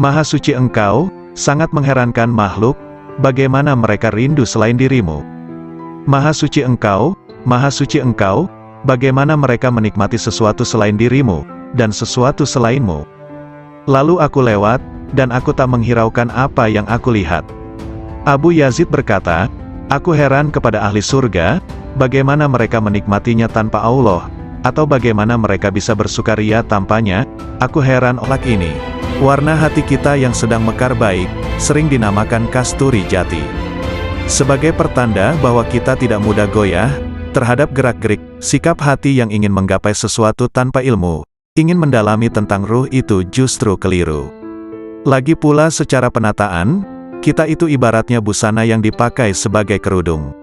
Maha suci Engkau, sangat mengherankan makhluk, bagaimana mereka rindu selain dirimu. Maha suci Engkau, bagaimana mereka menikmati sesuatu selain dirimu, dan sesuatu selainmu. Lalu aku lewat, dan aku tak menghiraukan apa yang aku lihat. Abu Yazid berkata, aku heran kepada ahli surga, bagaimana mereka menikmatinya tanpa Allah, atau bagaimana mereka bisa bersukaria tanpanya. Aku heran olak ini. Warna hati kita yang sedang mekar baik, sering dinamakan kasturi jati. Sebagai pertanda bahwa kita tidak mudah goyah terhadap gerak-gerik, sikap hati yang ingin menggapai sesuatu tanpa ilmu, ingin mendalami tentang ruh itu justru keliru. Lagi pula secara penataan, kita itu ibaratnya busana yang dipakai sebagai kerudung.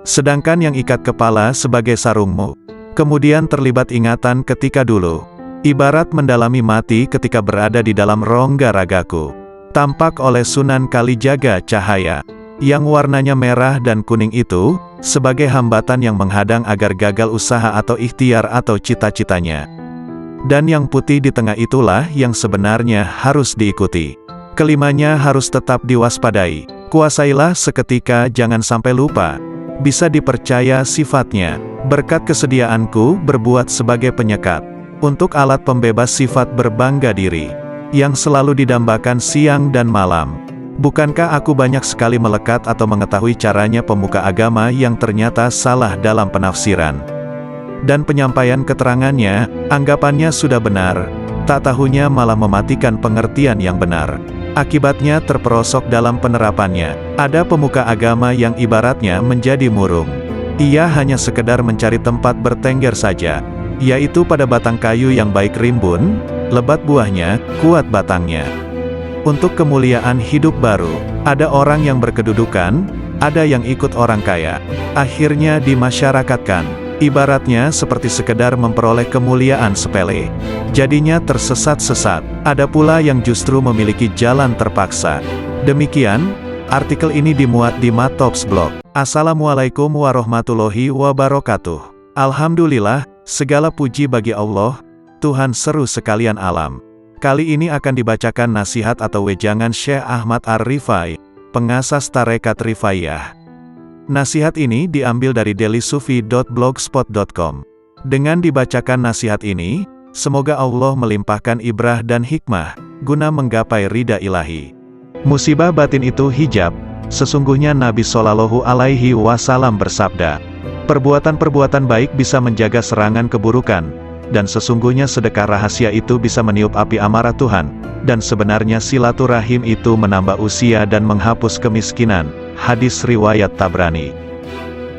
Sedangkan yang ikat kepala sebagai sarungmu. Kemudian terlibat ingatan ketika dulu. Ibarat mendalami mati ketika berada di dalam rongga ragaku. Tampak oleh Sunan Kalijaga cahaya, yang warnanya merah dan kuning itu, sebagai hambatan yang menghadang agar gagal usaha atau ikhtiar atau cita-citanya. Dan yang putih di tengah itulah yang sebenarnya harus diikuti. Kelimanya harus tetap diwaspadai. Kuasailah seketika, jangan sampai lupa. Bisa dipercaya sifatnya. Berkat kesediaanku berbuat sebagai penyekat. Untuk alat pembebas sifat berbangga diri. Yang selalu didambakan siang dan malam. Bukankah aku banyak sekali melekat atau mengetahui caranya pemuka agama yang ternyata salah dalam penafsiran dan penyampaian keterangannya, anggapannya sudah benar, tak tahunya malah mematikan pengertian yang benar. Akibatnya terperosok dalam penerapannya. Ada pemuka agama yang ibaratnya menjadi murung. Ia hanya sekedar mencari tempat bertengger saja, yaitu pada batang kayu yang baik rimbun, lebat buahnya, kuat batangnya. Untuk kemuliaan hidup baru, ada orang yang berkedudukan, ada yang ikut orang kaya. Akhirnya dimasyarakatkan. Ibaratnya seperti sekedar memperoleh kemuliaan sepele. Jadinya tersesat-sesat. Ada pula yang justru memiliki jalan terpaksa. Demikian, artikel ini dimuat di Matops Blog. Assalamualaikum warahmatullahi wabarakatuh. Alhamdulillah, segala puji bagi Allah, Tuhan seru sekalian alam. Kali ini akan dibacakan nasihat atau wejangan Syekh Ahmad Ar-Rifai, pengasas Tarekat Rifaiyah. Nasihat ini diambil dari dailysufi.blogspot.com. Dengan dibacakan nasihat ini, semoga Allah melimpahkan ibrah dan hikmah, guna menggapai ridha ilahi. Musibah batin itu hijab. Sesungguhnya Nabi Shallallahu Alaihi Wasallam bersabda, perbuatan-perbuatan baik bisa menjaga serangan keburukan, dan sesungguhnya sedekah rahasia itu bisa meniup api amarah Tuhan, dan sebenarnya silaturahim itu menambah usia dan menghapus kemiskinan. Hadis riwayat Tabrani.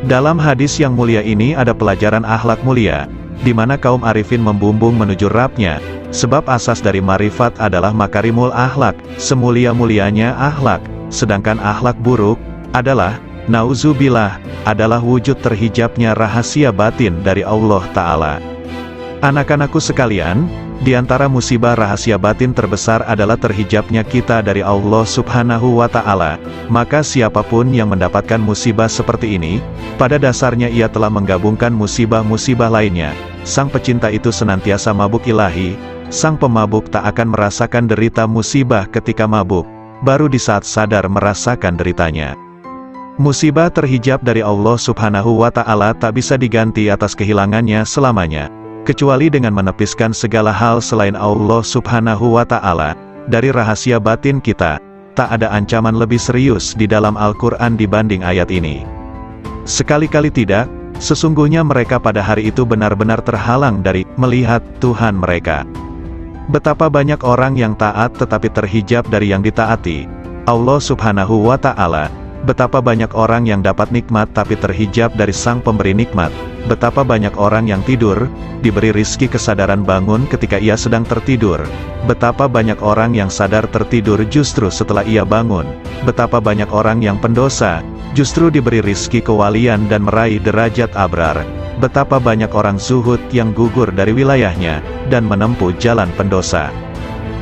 Dalam hadis yang mulia ini ada pelajaran akhlak mulia, di mana kaum arifin membumbung menuju Rabb-nya, sebab asas dari marifat adalah makarimul akhlak, semulia-mulianya akhlak, sedangkan akhlak buruk adalah, nauzubillah, adalah wujud terhijabnya rahasia batin dari Allah Ta'ala. Anak-anakku sekalian, di antara musibah rahasia batin terbesar adalah terhijabnya kita dari Allah Subhanahu wa Ta'ala. Maka siapapun yang mendapatkan musibah seperti ini, pada dasarnya ia telah menggabungkan musibah-musibah lainnya. Sang pecinta itu senantiasa mabuk ilahi, sang pemabuk tak akan merasakan derita musibah ketika mabuk, baru di saat sadar merasakan deritanya. Musibah terhijab dari Allah Subhanahu wa Ta'ala tak bisa diganti atas kehilangannya selamanya, kecuali dengan menepiskan segala hal selain Allah Subhanahu wa Ta'ala. Dari rahasia batin kita, tak ada ancaman lebih serius di dalam Al-Quran dibanding ayat ini. Sekali-kali tidak, sesungguhnya mereka pada hari itu benar-benar terhalang dari melihat Tuhan mereka. Betapa banyak orang yang taat tetapi terhijab dari yang ditaati Allah Subhanahu wa Ta'ala. Betapa banyak orang yang dapat nikmat tapi terhijab dari sang pemberi nikmat. Betapa banyak orang yang tidur, diberi rizki kesadaran bangun ketika ia sedang tertidur. Betapa banyak orang yang sadar tertidur justru setelah ia bangun. Betapa banyak orang yang pendosa, justru diberi rizki kewalian dan meraih derajat abrar. Betapa banyak orang zuhud yang gugur dari wilayahnya, dan menempuh jalan pendosa.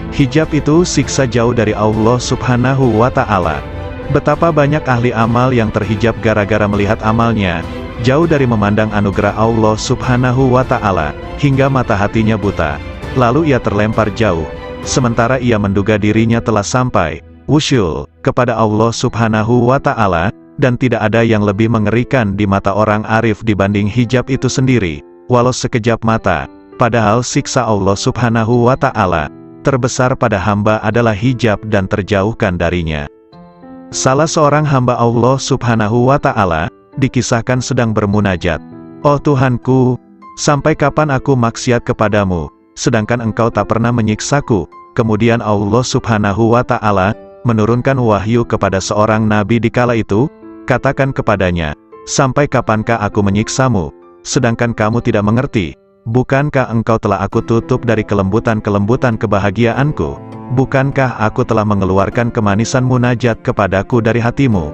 Hijab itu siksa jauh dari Allah Subhanahu wa Ta'ala. Betapa banyak ahli amal yang terhijab gara-gara melihat amalnya, jauh dari memandang anugerah Allah Subhanahu wa Ta'ala, hingga mata hatinya buta. Lalu ia terlempar jauh, sementara ia menduga dirinya telah sampai, wusyul, kepada Allah Subhanahu wa Ta'ala, dan tidak ada yang lebih mengerikan di mata orang arif dibanding hijab itu sendiri, walau sekejap mata. Padahal siksa Allah Subhanahu wa Ta'ala terbesar pada hamba adalah hijab dan terjauhkan darinya. Salah seorang hamba Allah Subhanahu wa Ta'ala dikisahkan sedang bermunajat, "Oh Tuhanku, sampai kapan aku maksiat kepadamu, sedangkan Engkau tak pernah menyiksaku?" Kemudian Allah Subhanahu wa Ta'ala menurunkan wahyu kepada seorang nabi di kala itu, katakan kepadanya, "Sampai kapankah aku menyiksamu, sedangkan kamu tidak mengerti? Bukankah engkau telah aku tutup dari kelembutan-kelembutan kebahagiaanku? Bukankah aku telah mengeluarkan kemanisan munajat kepadaku dari hatimu?"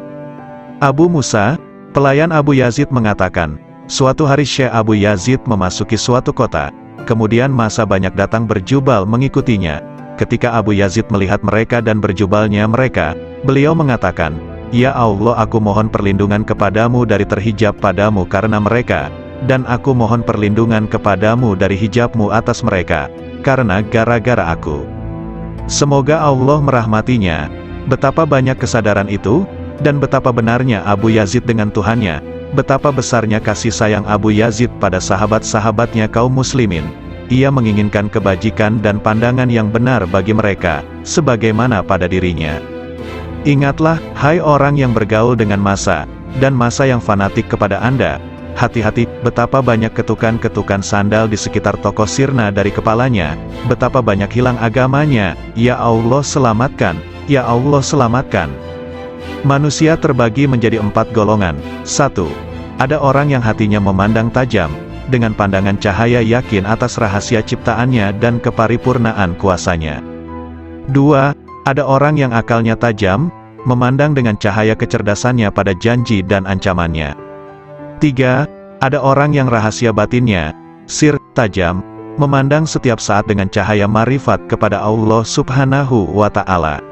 Abu Musa, pelayan Abu Yazid mengatakan, suatu hari Syekh Abu Yazid memasuki suatu kota, kemudian masa banyak datang berjubal mengikutinya. Ketika Abu Yazid melihat mereka dan berjubalnya mereka, beliau mengatakan, "Ya Allah, aku mohon perlindungan kepadamu dari terhijab padamu karena mereka, dan aku mohon perlindungan kepadamu dari hijabmu atas mereka, karena gara-gara aku." Semoga Allah merahmatinya. Betapa banyak kesadaran itu, dan betapa benarnya Abu Yazid dengan Tuhannya, betapa besarnya kasih sayang Abu Yazid pada sahabat-sahabatnya kaum muslimin. Ia menginginkan kebajikan dan pandangan yang benar bagi mereka, sebagaimana pada dirinya. Ingatlah, hai orang yang bergaul dengan masa, dan masa yang fanatik kepada Anda. Hati-hati, betapa banyak ketukan-ketukan sandal di sekitar tokoh sirna dari kepalanya, betapa banyak hilang agamanya. Ya Allah selamatkan, ya Allah selamatkan. Manusia terbagi menjadi 4 golongan. 1. Ada orang yang hatinya memandang tajam, dengan pandangan cahaya yakin atas rahasia ciptaannya dan keparipurnaan kuasanya. 2. Ada orang yang akalnya tajam, memandang dengan cahaya kecerdasannya pada janji dan ancamannya. 3. Ada orang yang rahasia batinnya, sir, tajam, memandang setiap saat dengan cahaya marifat kepada Allah Subhanahu wa Ta'ala.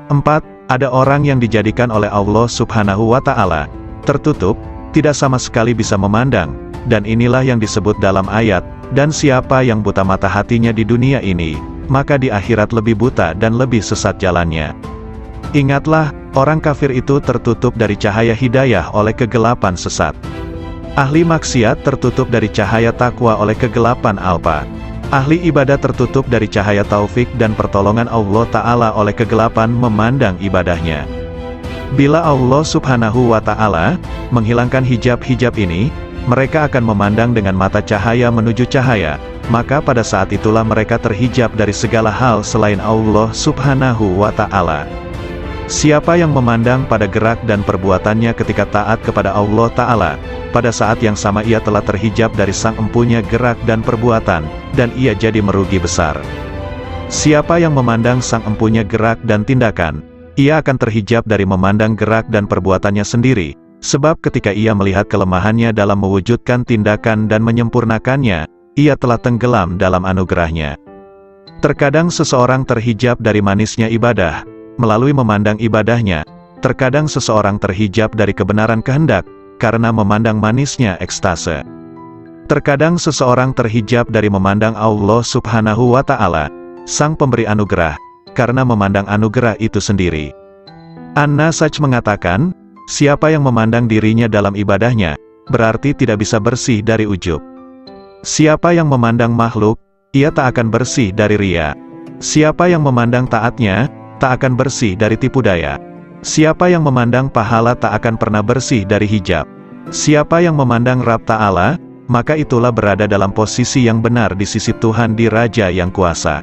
4. Ada orang yang dijadikan oleh Allah Subhanahu wa Ta'ala tertutup, tidak sama sekali bisa memandang, dan inilah yang disebut dalam ayat, dan siapa yang buta mata hatinya di dunia ini, maka di akhirat lebih buta dan lebih sesat jalannya. Ingatlah, orang kafir itu tertutup dari cahaya hidayah oleh kegelapan sesat. Ahli maksiat tertutup dari cahaya takwa oleh kegelapan alpa. Ahli ibadah tertutup dari cahaya taufik dan pertolongan Allah Ta'ala oleh kegelapan memandang ibadahnya. Bila Allah Subhanahu wa Ta'ala menghilangkan hijab-hijab ini, mereka akan memandang dengan mata cahaya menuju cahaya, maka pada saat itulah mereka terhijab dari segala hal selain Allah Subhanahu wa Ta'ala. Siapa yang memandang pada gerak dan perbuatannya ketika taat kepada Allah Ta'ala, pada saat yang sama ia telah terhijab dari sang empunya gerak dan perbuatan, dan ia jadi merugi besar. Siapa yang memandang sang empunya gerak dan tindakan, ia akan terhijab dari memandang gerak dan perbuatannya sendiri, sebab ketika ia melihat kelemahannya dalam mewujudkan tindakan dan menyempurnakannya, ia telah tenggelam dalam anugerahnya. Terkadang seseorang terhijab dari manisnya ibadah, melalui memandang ibadahnya. Terkadang seseorang terhijab dari kebenaran kehendak, karena memandang manisnya ekstase. Terkadang seseorang terhijab dari memandang Allah Subhanahu wa Ta'ala, sang pemberi anugerah, karena memandang anugerah itu sendiri. An-Nasaj mengatakan, siapa yang memandang dirinya dalam ibadahnya, berarti tidak bisa bersih dari ujub. Siapa yang memandang makhluk, ia tak akan bersih dari riya. Siapa yang memandang taatnya, tak akan bersih dari tipu daya. Siapa yang memandang pahala tak akan pernah bersih dari hijab. Siapa yang memandang Rabb Ta'ala, maka itulah berada dalam posisi yang benar di sisi Tuhan di Raja yang kuasa.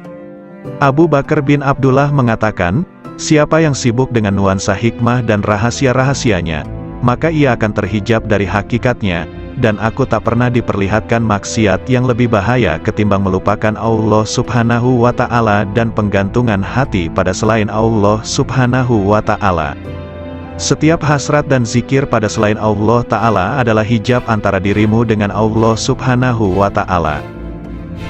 Abu Bakar bin Abdullah mengatakan, siapa yang sibuk dengan nuansa hikmah dan rahasia-rahasianya, maka ia akan terhijab dari hakikatnya, dan aku tak pernah diperlihatkan maksiat yang lebih bahaya ketimbang melupakan Allah Subhanahu wa Ta'ala dan penggantungan hati pada selain Allah Subhanahu wa Ta'ala. Setiap hasrat dan zikir pada selain Allah Ta'ala adalah hijab antara dirimu dengan Allah Subhanahu wa Ta'ala.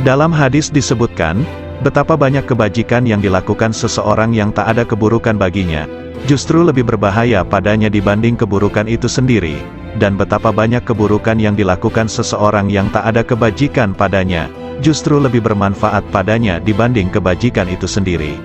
Dalam hadis disebutkan, betapa banyak kebajikan yang dilakukan seseorang yang tak ada keburukan baginya, justru lebih berbahaya padanya dibanding keburukan itu sendiri. Dan betapa banyak keburukan yang dilakukan seseorang yang tak ada kebajikan padanya, justru lebih bermanfaat padanya dibanding kebajikan itu sendiri.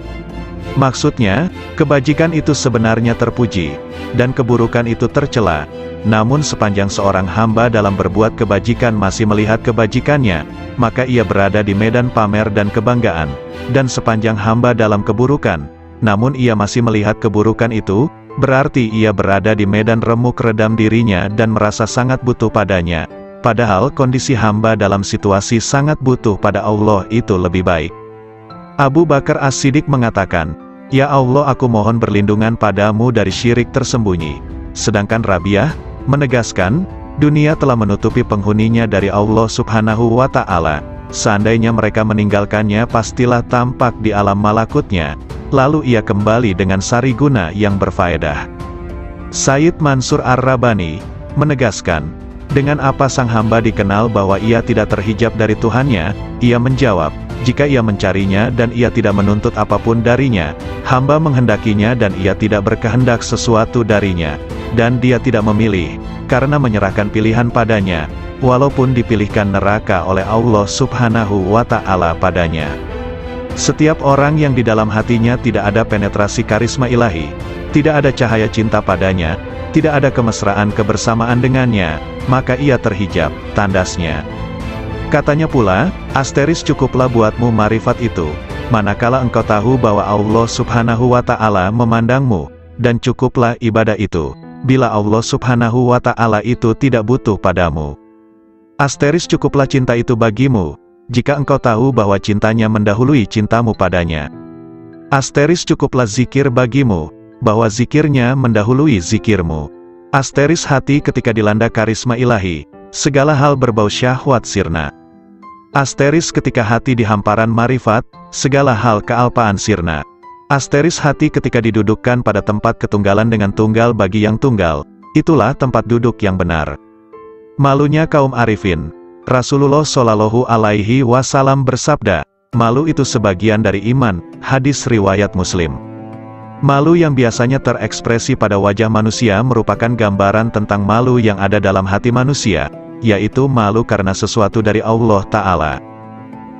Maksudnya, kebajikan itu sebenarnya terpuji, dan keburukan itu tercela. Namun sepanjang seorang hamba dalam berbuat kebajikan masih melihat kebajikannya, maka ia berada di medan pamer dan kebanggaan. Dan sepanjang hamba dalam keburukan, namun ia masih melihat keburukan itu, berarti ia berada di medan remuk redam dirinya dan merasa sangat butuh padanya. Padahal kondisi hamba dalam situasi sangat butuh pada Allah itu lebih baik. Abu Bakar As-Siddiq mengatakan, ya Allah aku mohon berlindungan padamu dari syirik tersembunyi. Sedangkan Rabi'ah menegaskan, dunia telah menutupi penghuninya dari Allah Subhanahu wa Ta'ala. Seandainya mereka meninggalkannya pastilah tampak di alam malakutnya. Lalu ia kembali dengan sari guna yang berfaedah. Sayyid Mansur Ar-Rabani menegaskan, dengan apa sang hamba dikenal bahwa ia tidak terhijab dari Tuhannya? Ia menjawab, jika ia mencarinya dan ia tidak menuntut apapun darinya, hamba menghendakinya dan ia tidak berkehendak sesuatu darinya, dan dia tidak memilih, karena menyerahkan pilihan padanya, walaupun dipilihkan neraka oleh Allah Subhanahu wa Ta'ala padanya. Setiap orang yang di dalam hatinya tidak ada penetrasi karisma ilahi, tidak ada cahaya cinta padanya, tidak ada kemesraan kebersamaan dengannya, maka ia terhijab, tandasnya. Katanya pula, asteris cukuplah buatmu marifat itu, manakala engkau tahu bahwa Allah Subhanahu wa Ta'ala memandangmu, dan cukuplah ibadah itu, bila Allah Subhanahu wa Ta'ala itu tidak butuh padamu. Asteris cukuplah cinta itu bagimu, jika engkau tahu bahwa cintanya mendahului cintamu padanya. Asteris cukuplah zikir bagimu, bahwa zikirnya mendahului zikirmu. Asteris hati ketika dilanda karisma ilahi, segala hal berbau syahwat sirna. Asteris ketika hati di hamparan marifat, segala hal kealpaan sirna. Asteris hati ketika didudukkan pada tempat ketunggalan dengan tunggal bagi yang tunggal, itulah tempat duduk yang benar. Malunya kaum arifin. Rasulullah Shallallahu Alaihi Wasallam bersabda, malu itu sebagian dari iman, hadis riwayat Muslim. Malu yang biasanya terekspresi pada wajah manusia merupakan gambaran tentang malu yang ada dalam hati manusia, yaitu malu karena sesuatu dari Allah Ta'ala.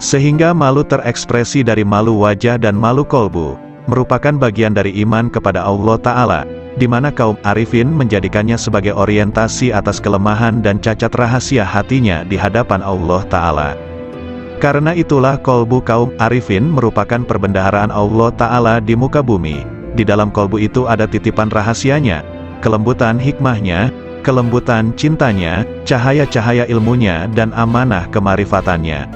Sehingga malu terekspresi dari malu wajah dan malu kolbu, merupakan bagian dari iman kepada Allah Ta'ala, di mana kaum arifin menjadikannya sebagai orientasi atas kelemahan dan cacat rahasia hatinya di hadapan Allah Ta'ala. Karena itulah kolbu kaum arifin merupakan perbendaharaan Allah Ta'ala di muka bumi. Di dalam kolbu itu ada titipan rahasianya, kelembutan hikmahnya, kelembutan cintanya, cahaya-cahaya ilmunya dan amanah kemarifatannya.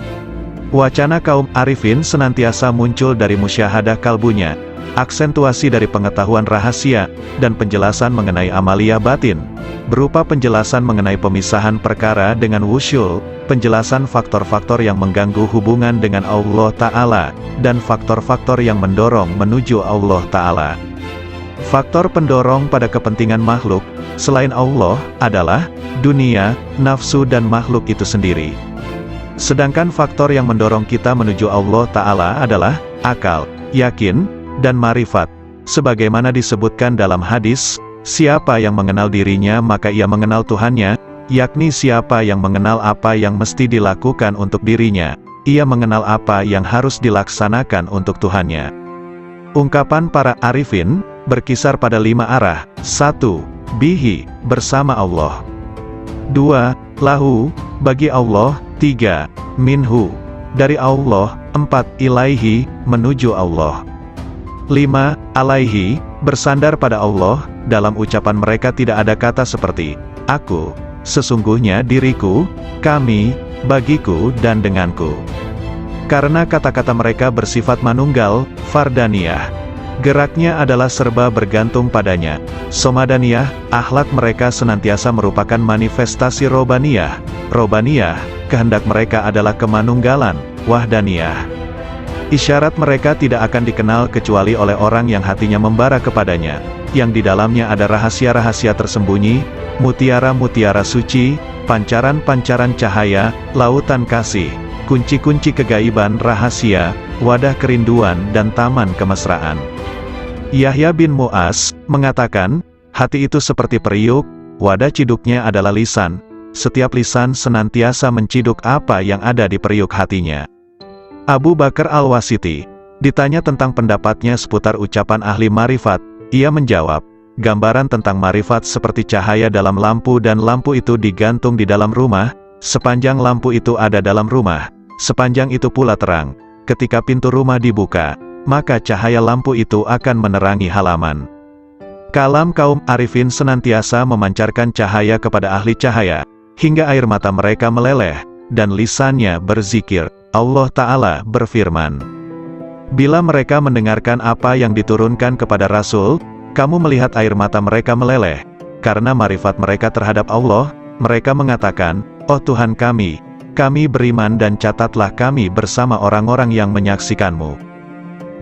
Wacana kaum arifin senantiasa muncul dari musyahadah kalbunya, aksentuasi dari pengetahuan rahasia, dan penjelasan mengenai amalia batin, berupa penjelasan mengenai pemisahan perkara dengan wusyul, penjelasan faktor-faktor yang mengganggu hubungan dengan Allah Ta'ala, dan faktor-faktor yang mendorong menuju Allah Ta'ala. Faktor pendorong pada kepentingan makhluk, selain Allah, adalah dunia, nafsu dan makhluk itu sendiri. Sedangkan faktor yang mendorong kita menuju Allah Ta'ala adalah akal, yakin, dan marifat. Sebagaimana disebutkan dalam hadis, siapa yang mengenal dirinya maka ia mengenal Tuhannya, yakni siapa yang mengenal apa yang mesti dilakukan untuk dirinya, ia mengenal apa yang harus dilaksanakan untuk Tuhannya. Ungkapan para arifin berkisar pada 5 arah. 1. Bihi, bersama Allah. 2. Lahu, bagi Allah. 3. Minhu, dari Allah. 4. Ilaihi, menuju Allah. 5. Alaihi, bersandar pada Allah. Dalam ucapan mereka tidak ada kata seperti aku, sesungguhnya diriku, kami, bagiku dan denganku. Karena kata-kata mereka bersifat manunggal, fardaniyah. Geraknya adalah serba bergantung padanya. Somadaniyah, akhlak mereka senantiasa merupakan manifestasi robaniyah. Robaniyah, kehendak mereka adalah kemanunggalan, wahdaniyah. Isyarat mereka tidak akan dikenal kecuali oleh orang yang hatinya membara kepadanya, yang di dalamnya ada rahasia-rahasia tersembunyi, mutiara-mutiara suci, pancaran-pancaran cahaya, lautan kasih, kunci-kunci kegaiban rahasia, wadah kerinduan dan taman kemesraan. Yahya bin Mu'az mengatakan, hati itu seperti periuk, wadah ciduknya adalah lisan, setiap lisan senantiasa menciduk apa yang ada di periuk hatinya. Abu Bakar Al-Wasiti ditanya tentang pendapatnya seputar ucapan ahli marifat, ia menjawab, gambaran tentang marifat seperti cahaya dalam lampu dan lampu itu digantung di dalam rumah, sepanjang lampu itu ada dalam rumah, sepanjang itu pula terang. Ketika pintu rumah dibuka, maka cahaya lampu itu akan menerangi halaman. Kalam kaum arifin senantiasa memancarkan cahaya kepada ahli cahaya, hingga air mata mereka meleleh, dan lisannya berzikir. Allah Ta'ala berfirman, bila mereka mendengarkan apa yang diturunkan kepada Rasul, kamu melihat air mata mereka meleleh, karena marifat mereka terhadap Allah, mereka mengatakan, oh Tuhan kami beriman dan catatlah kami bersama orang-orang yang menyaksikanmu.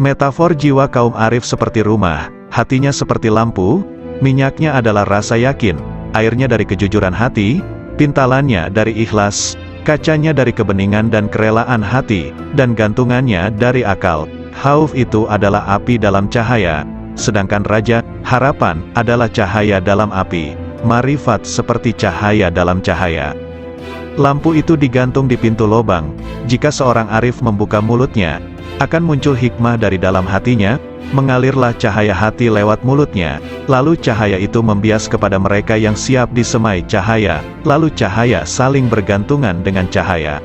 Metafor jiwa kaum arif seperti rumah, hatinya seperti lampu, minyaknya adalah rasa yakin, airnya dari kejujuran hati, pintalannya dari ikhlas, kacanya dari kebeningan dan kerelaan hati, dan gantungannya dari akal. Khauf itu adalah api dalam cahaya, sedangkan raja, harapan, adalah cahaya dalam api. Marifat seperti cahaya dalam cahaya. Lampu itu digantung di pintu lobang. Jika seorang arif membuka mulutnya, akan muncul hikmah dari dalam hatinya, mengalirlah cahaya hati lewat mulutnya, lalu cahaya itu membias kepada mereka yang siap disemai cahaya, lalu cahaya saling bergantungan dengan cahaya.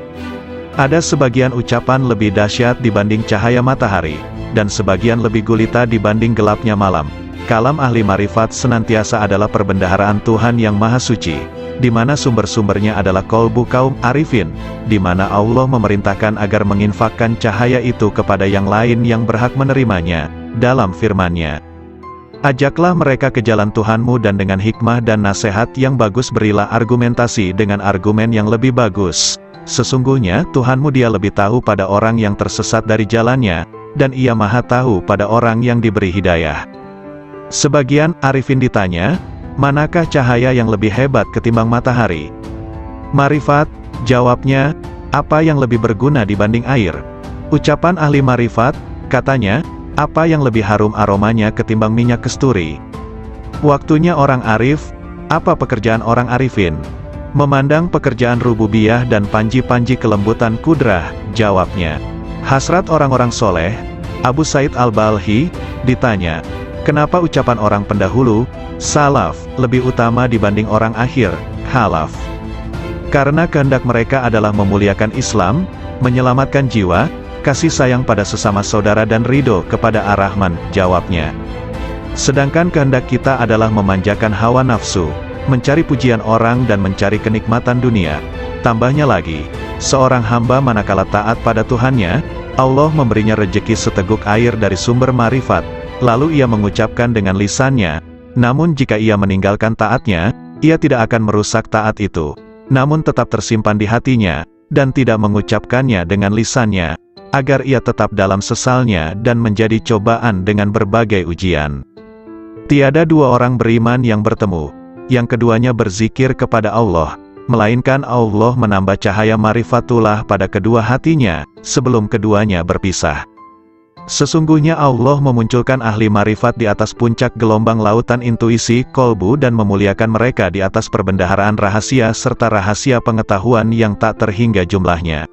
Ada sebagian ucapan lebih dahsyat dibanding cahaya matahari, dan sebagian lebih gulita dibanding gelapnya malam. Kalam ahli marifat senantiasa adalah perbendaharaan Tuhan yang Maha Suci, di mana sumber-sumbernya adalah kolbu kaum arifin, di mana Allah memerintahkan agar menginfakkan cahaya itu kepada yang lain yang berhak menerimanya, dalam firman-Nya. Ajaklah mereka ke jalan Tuhanmu dan dengan hikmah dan nasihat yang bagus berilah argumentasi dengan argumen yang lebih bagus. Sesungguhnya Tuhanmu Dia lebih tahu pada orang yang tersesat dari jalannya, dan Ia Maha tahu pada orang yang diberi hidayah. Sebagian arifin ditanya, manakah cahaya yang lebih hebat ketimbang matahari? Marifat, jawabnya, apa yang lebih berguna dibanding air? Ucapan ahli marifat, katanya, apa yang lebih harum aromanya ketimbang minyak kesturi? Waktunya orang arif, apa pekerjaan orang arifin? Memandang pekerjaan rububiyah dan panji-panji kelembutan kudrah, jawabnya. Hasrat orang-orang soleh, Abu Said Al-Balhi, ditanya, kenapa ucapan orang pendahulu, salaf, lebih utama dibanding orang akhir, khalaf? Karena kehendak mereka adalah memuliakan Islam, menyelamatkan jiwa, kasih sayang pada sesama saudara dan ridho kepada Ar-Rahman, jawabnya. Sedangkan kehendak kita adalah memanjakan hawa nafsu, mencari pujian orang dan mencari kenikmatan dunia. Tambahnya lagi, seorang hamba manakala taat pada Tuhannya, Allah memberinya rejeki seteguk air dari sumber marifat, lalu ia mengucapkan dengan lisannya, namun jika ia meninggalkan taatnya, ia tidak akan merusak taat itu, namun tetap tersimpan di hatinya, dan tidak mengucapkannya dengan lisannya, agar ia tetap dalam sesalnya dan menjadi cobaan dengan berbagai ujian. Tiada dua orang beriman yang bertemu, yang keduanya berzikir kepada Allah, melainkan Allah menambah cahaya marifatullah pada kedua hatinya, sebelum keduanya berpisah. Sesungguhnya Allah memunculkan ahli marifat di atas puncak gelombang lautan intuisi, kolbu dan memuliakan mereka di atas perbendaharaan rahasia serta rahasia pengetahuan yang tak terhingga jumlahnya.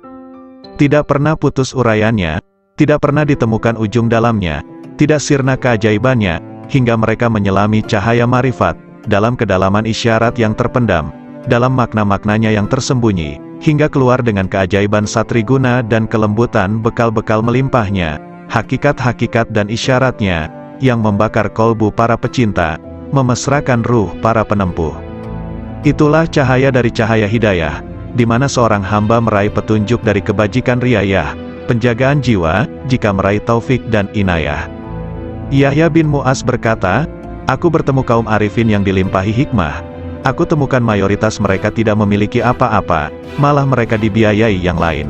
Tidak pernah putus uraiannya, tidak pernah ditemukan ujung dalamnya, tidak sirna keajaibannya, hingga mereka menyelami cahaya marifat, dalam kedalaman isyarat yang terpendam, dalam makna-maknanya yang tersembunyi, hingga keluar dengan keajaiban satriguna dan kelembutan bekal-bekal melimpahnya, hakikat-hakikat dan isyaratnya, yang membakar kolbu para pecinta, memesrakan ruh para penempuh. Itulah cahaya dari cahaya hidayah, di mana seorang hamba meraih petunjuk dari kebajikan riayah, penjagaan jiwa, jika meraih taufik dan inayah. Yahya bin Mu'az berkata, aku bertemu kaum arifin yang dilimpahi hikmah. Aku temukan mayoritas mereka tidak memiliki apa-apa, malah mereka dibiayai yang lain.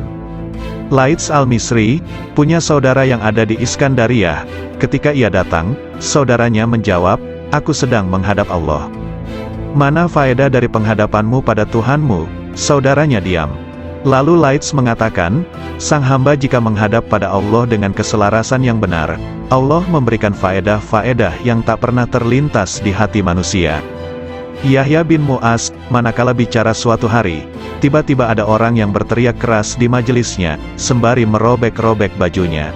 Laits al-Misri, punya saudara yang ada di Iskandariyah. Ketika ia datang, saudaranya menjawab, aku sedang menghadap Allah. Mana faedah dari penghadapanmu pada Tuhanmu? Saudaranya diam. Lalu Laits mengatakan, sang hamba jika menghadap pada Allah dengan keselarasan yang benar, Allah memberikan faedah-faedah yang tak pernah terlintas di hati manusia. Yahya bin Mu'az, manakala bicara suatu hari, tiba-tiba ada orang yang berteriak keras di majelisnya, sembari merobek-robek bajunya.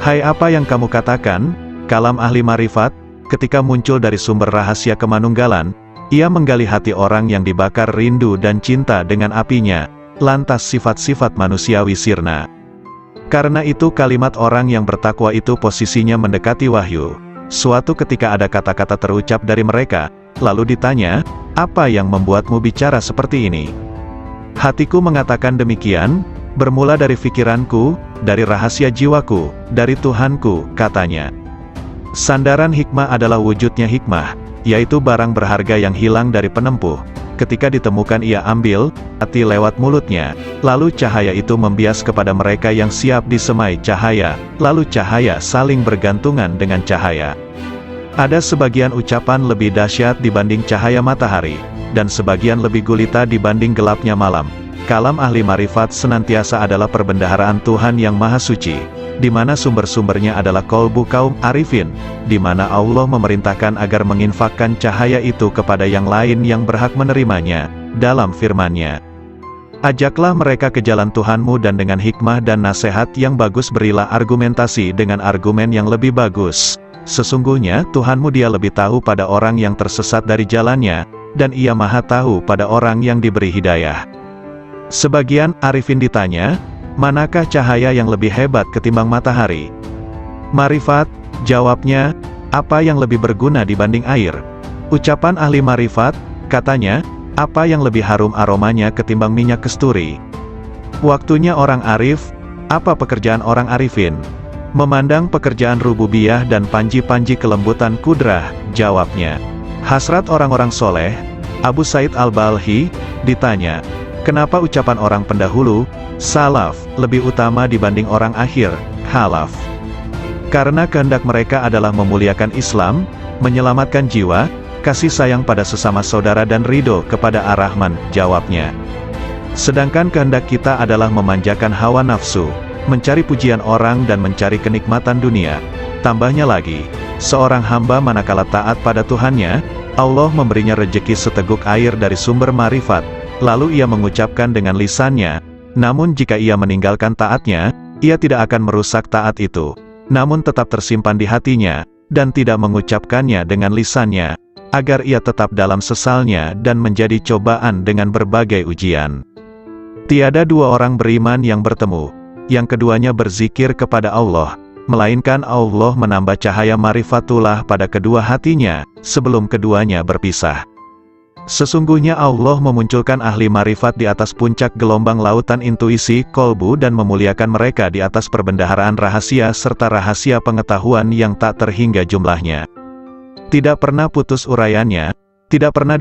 Hai, apa yang kamu katakan? Kalam ahli marifat, ketika muncul dari sumber rahasia kemanunggalan, ia menggali hati orang yang dibakar rindu dan cinta dengan apinya, lantas sifat-sifat manusiawi sirna. Karena itu kalimat orang yang bertakwa itu posisinya mendekati wahyu. Suatu ketika ada kata-kata terucap dari mereka, lalu ditanya, apa yang membuatmu bicara seperti ini? Hatiku mengatakan demikian, bermula dari pikiranku, dari rahasia jiwaku, dari Tuhanku, katanya. Sandaran hikmah adalah wujudnya hikmah, yaitu barang berharga yang hilang dari penempuh. Ketika ditemukan ia ambil, hati lewat mulutnya, lalu cahaya itu membias kepada mereka yang siap disemai cahaya, lalu cahaya saling bergantungan dengan cahaya. Ada sebagian ucapan lebih dahsyat dibanding cahaya matahari, dan sebagian lebih gulita dibanding gelapnya malam. Kalam ahli marifat senantiasa adalah perbendaharaan Tuhan yang Maha Suci, di mana sumber-sumbernya adalah kolbu kaum arifin, di mana Allah memerintahkan agar menginfakkan cahaya itu kepada yang lain yang berhak menerimanya, dalam firman-Nya. Ajaklah mereka ke jalan Tuhanmu dan dengan hikmah dan nasihat yang bagus berilah argumentasi dengan argumen yang lebih bagus. Sesungguhnya Tuhanmu Dia lebih tahu pada orang yang tersesat dari jalannya, dan Ia Maha tahu pada orang yang diberi hidayah. Sebagian arifin ditanya, manakah cahaya yang lebih hebat ketimbang matahari? Marifat, jawabnya, apa yang lebih berguna dibanding air? Ucapan ahli marifat, katanya, apa yang lebih harum aromanya ketimbang minyak kesturi? Waktunya orang arif, apa pekerjaan orang arifin? Memandang pekerjaan rububiyah dan panji-panji kelembutan kudrah, jawabnya. Hasrat orang-orang soleh, Abu Said Al-Balhi, ditanya, kenapa ucapan orang pendahulu, salaf, lebih utama dibanding orang akhir, khalaf? Karena kehendak mereka adalah memuliakan Islam, menyelamatkan jiwa, kasih sayang pada sesama saudara dan ridho kepada Ar-Rahman, jawabnya. Sedangkan kehendak kita adalah memanjakan hawa nafsu, mencari pujian orang dan mencari kenikmatan dunia. Tambahnya lagi, seorang hamba manakala taat pada Tuhannya, Allah memberinya rejeki seteguk air dari sumber marifat, lalu ia mengucapkan dengan lisannya, namun jika ia meninggalkan taatnya, ia tidak akan merusak taat itu, namun tetap tersimpan di hatinya, dan tidak mengucapkannya dengan lisannya, agar ia tetap dalam sesalnya dan menjadi cobaan dengan berbagai ujian. Tiada dua orang beriman yang bertemu, yang keduanya berzikir kepada Allah, melainkan Allah menambah cahaya marifatullah pada kedua hatinya, sebelum keduanya berpisah. Sesungguhnya Allah memunculkan ahli marifat di atas puncak gelombang lautan intuisi, kolbu dan memuliakan mereka di atas perbendaharaan rahasia serta rahasia pengetahuan yang tak terhingga jumlahnya. Tidak pernah putus uraiannya, tidak pernah